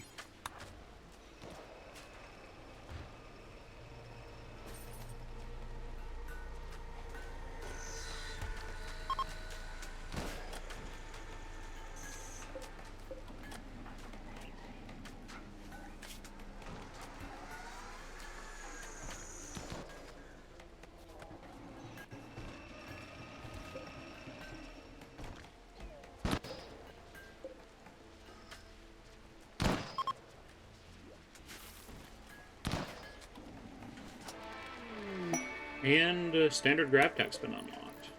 And standard grav tech's been unlocked.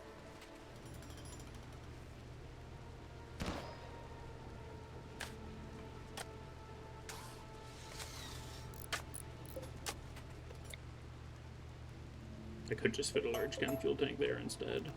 I could just fit a large chem fuel tank there instead.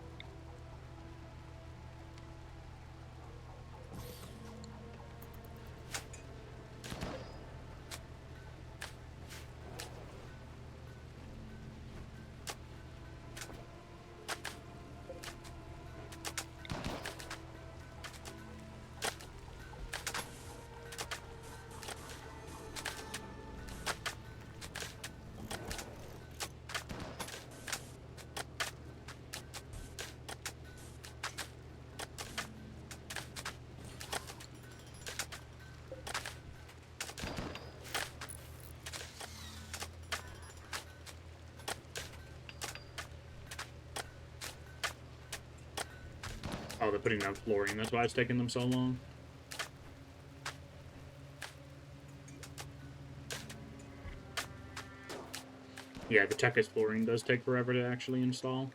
Oh, they're putting down flooring. That's why it's taking them so long. Yeah, the Tekka's flooring does take forever to actually install.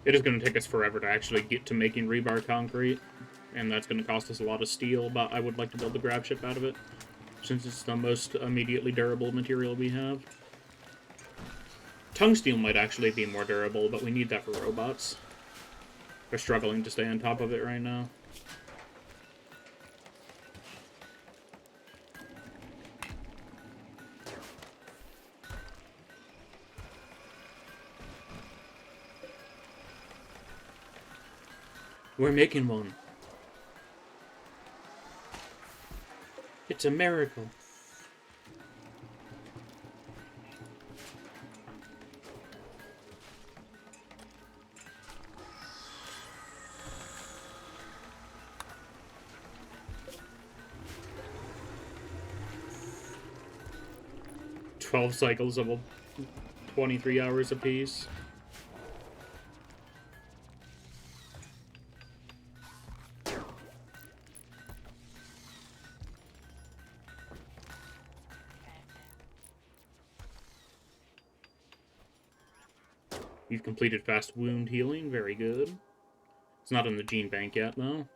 It is going to take us forever to actually get to making rebar concrete, and that's going to cost us a lot of steel, but I would like to build the grab ship out of it, since it's the most immediately durable material we have. Tungsteel might actually be more durable, but we need that for robots. They're struggling to stay on top of it right now. We're making one. It's a miracle. "12 cycles of 23 hours apiece." You've completed fast wound healing. Very good. It's not in the gene bank yet, though.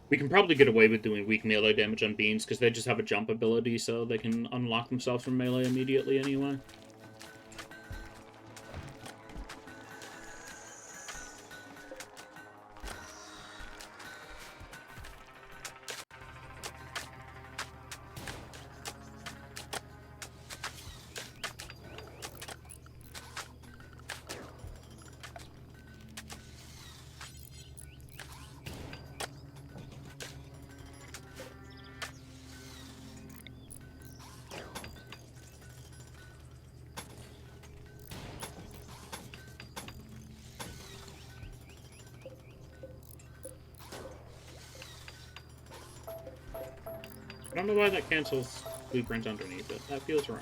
We can probably get away with doing weak melee damage on beans, because they just have a jump ability, so they can unlock themselves from melee immediately anyway. I don't know why that cancels blueprints underneath it. That feels wrong.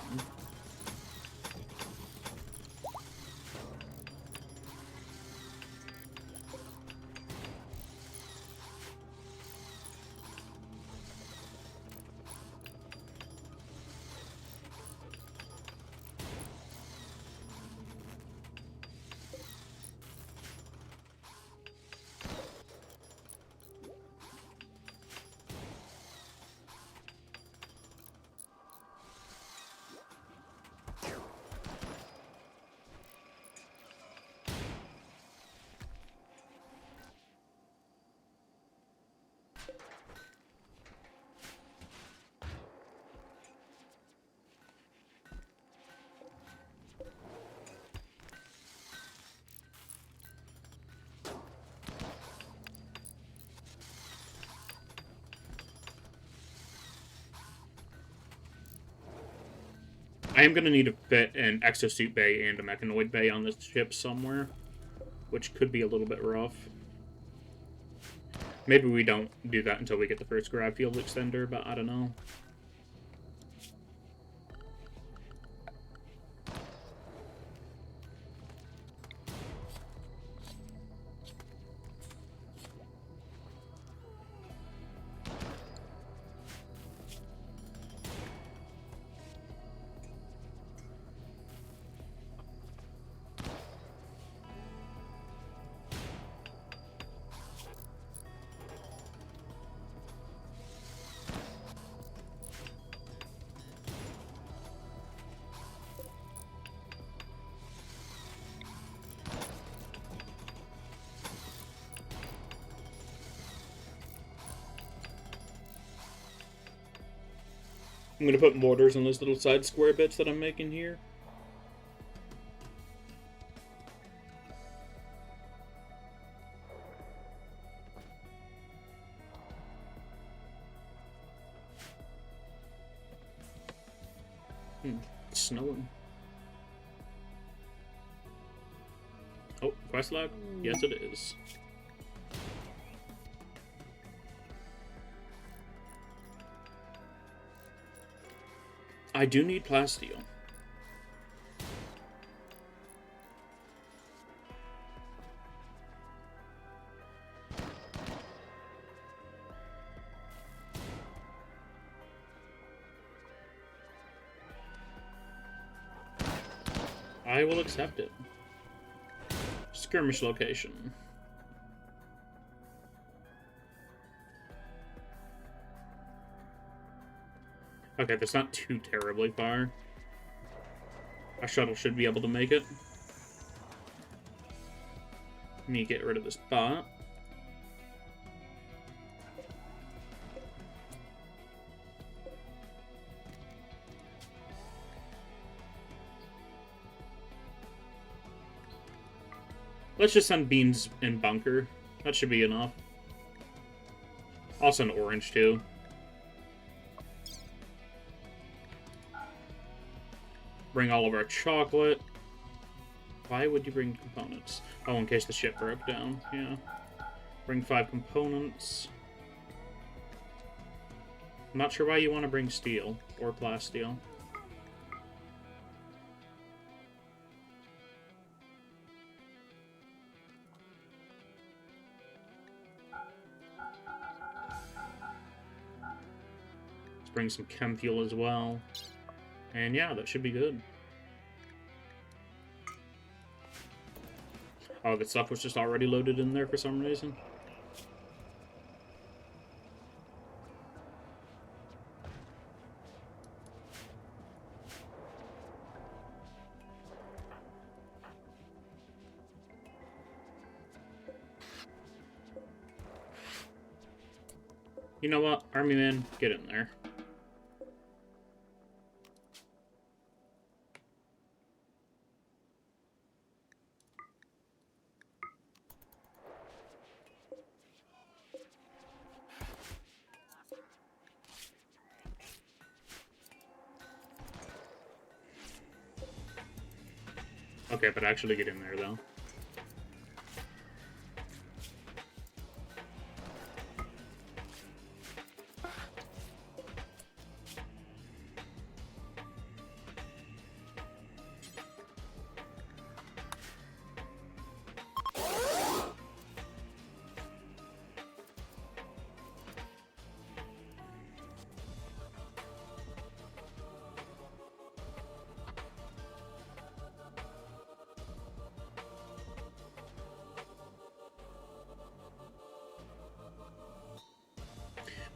I am going to need to fit an exosuit bay and a mechanoid bay on this ship somewhere, which could be a little bit rough. Maybe we don't do that until we get the first grab field extender, but I don't know. I'm going to put mortars on those little side square bits that I'm making here. It's snowing. Oh, quest log? Yes, it is. I do need plasteel. I will accept it. Skirmish location. Okay, that's not too terribly far. A shuttle should be able to make it. Let me get rid of this bot. Let's just send beans in bunker. That should be enough. I'll send orange too. Bring all of our chocolate. Why would you bring components? Oh, in case the ship broke down. Yeah. Bring 5 components. I'm not sure why you want to bring steel or plasteel. Let's bring some chem fuel as well. And yeah, that should be good. Oh, the stuff was just already loaded in there for some reason. You know what? Army man, get in there. Okay, but actually get in there, though.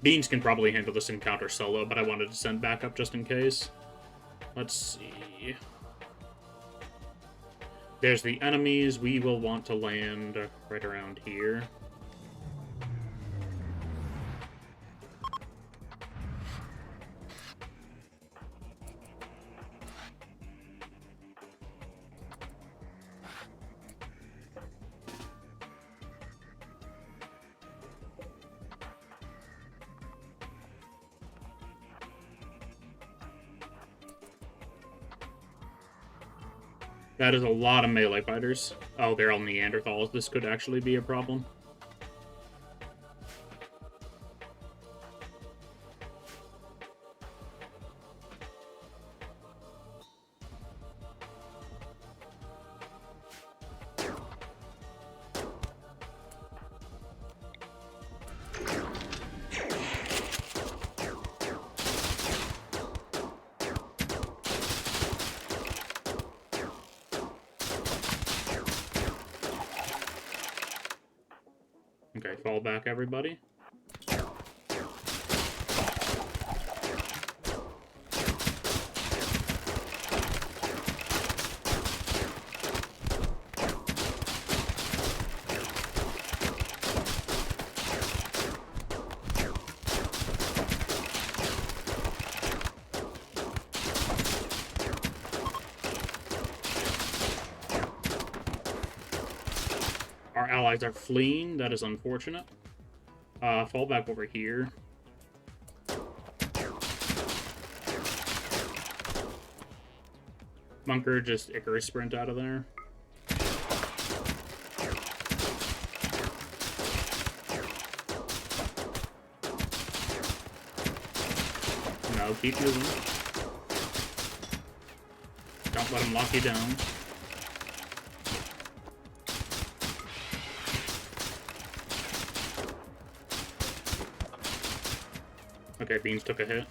Beans can probably handle this encounter solo, but I wanted to send backup just in case. Let's see. There's the enemies. We will want to land right around here. That is a lot of melee fighters. Oh, they're all Neanderthals. This could actually be a problem. Okay, fall back, everybody. Our allies are fleeing. That is unfortunate. Fall back over here. Bunker, just Icarus sprint out of there. No, keep moving. Don't let him lock you down. Okay, Beans took a hit.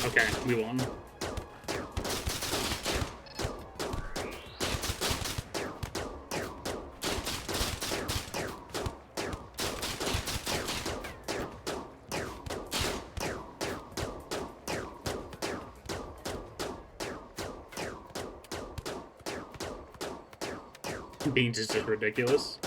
Okay, we won. Beans is just ridiculous.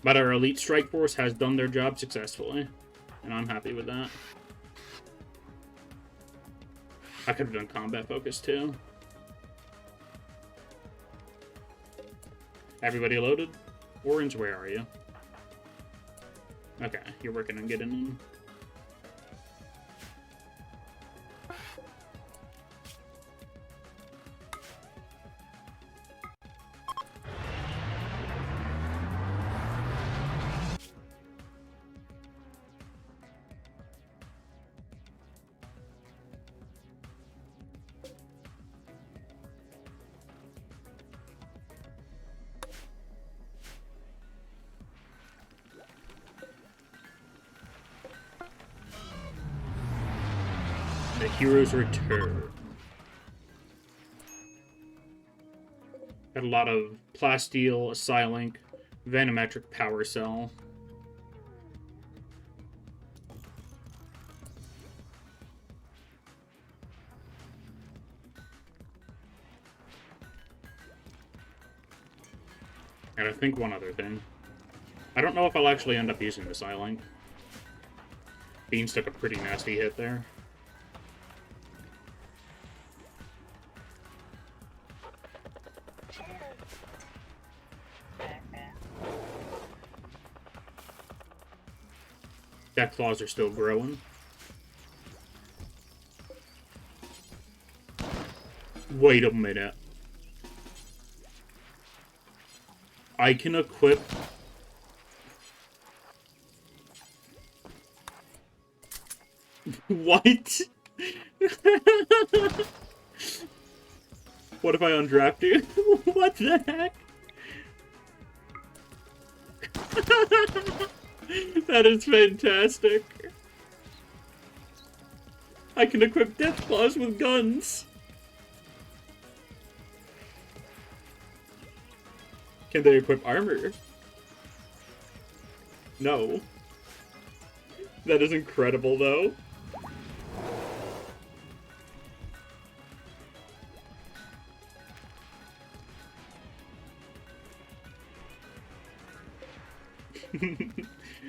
But our elite strike force has done their job successfully, and I'm happy with that. I could have done combat focus too. Everybody loaded? Orange, where are you? Okay, you're working on getting in. The heroes return. Got a lot of plasteel, a Psylink, Venometric power cell. And I think one other thing. I don't know if I'll actually end up using the Psylink. Beans took a pretty nasty hit there. Death claws are still growing. Wait a minute. I can equip... What? What if I undraft you? What the heck? That is fantastic. I can equip Death Claws with guns. Can they equip armor? No. That is incredible, though.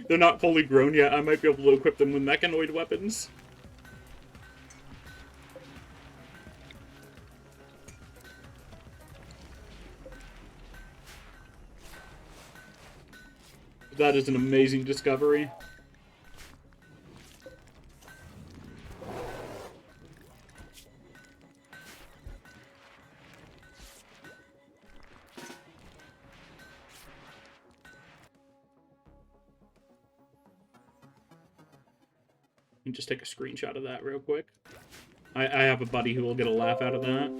They're not fully grown yet. I might be able to equip them with mechanoid weapons. That is an amazing discovery. And just take a screenshot of that real quick. I have a buddy who will get a laugh out of that.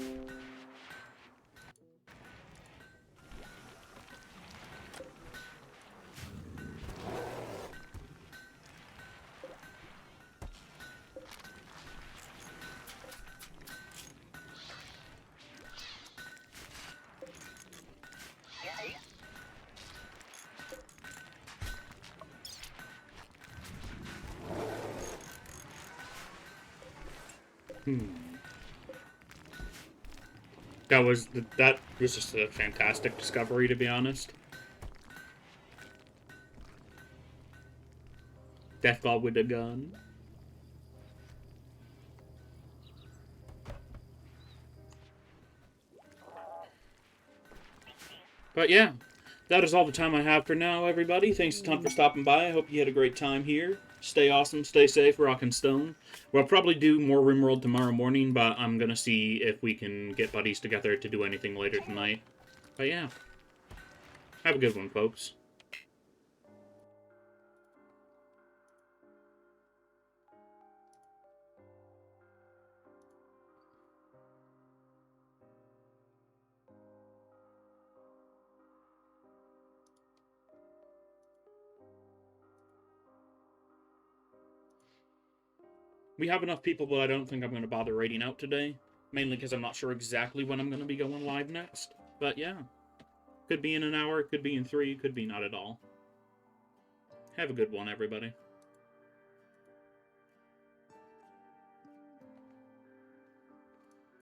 That was just a fantastic discovery, to be honest. Death Ball with a gun. But yeah, that is all the time I have for now, everybody. Thanks a ton for stopping by. I hope you had a great time here. Stay awesome, stay safe, rock and stone. We'll probably do more Rimworld tomorrow morning, but I'm gonna see if we can get buddies together to do anything later tonight. But yeah, have a good one, folks. We have enough people, but I don't think I'm going to bother raiding out today. Mainly because I'm not sure exactly when I'm going to be going live next. But yeah. Could be in an hour, could be in 3, could be not at all. Have a good one, everybody.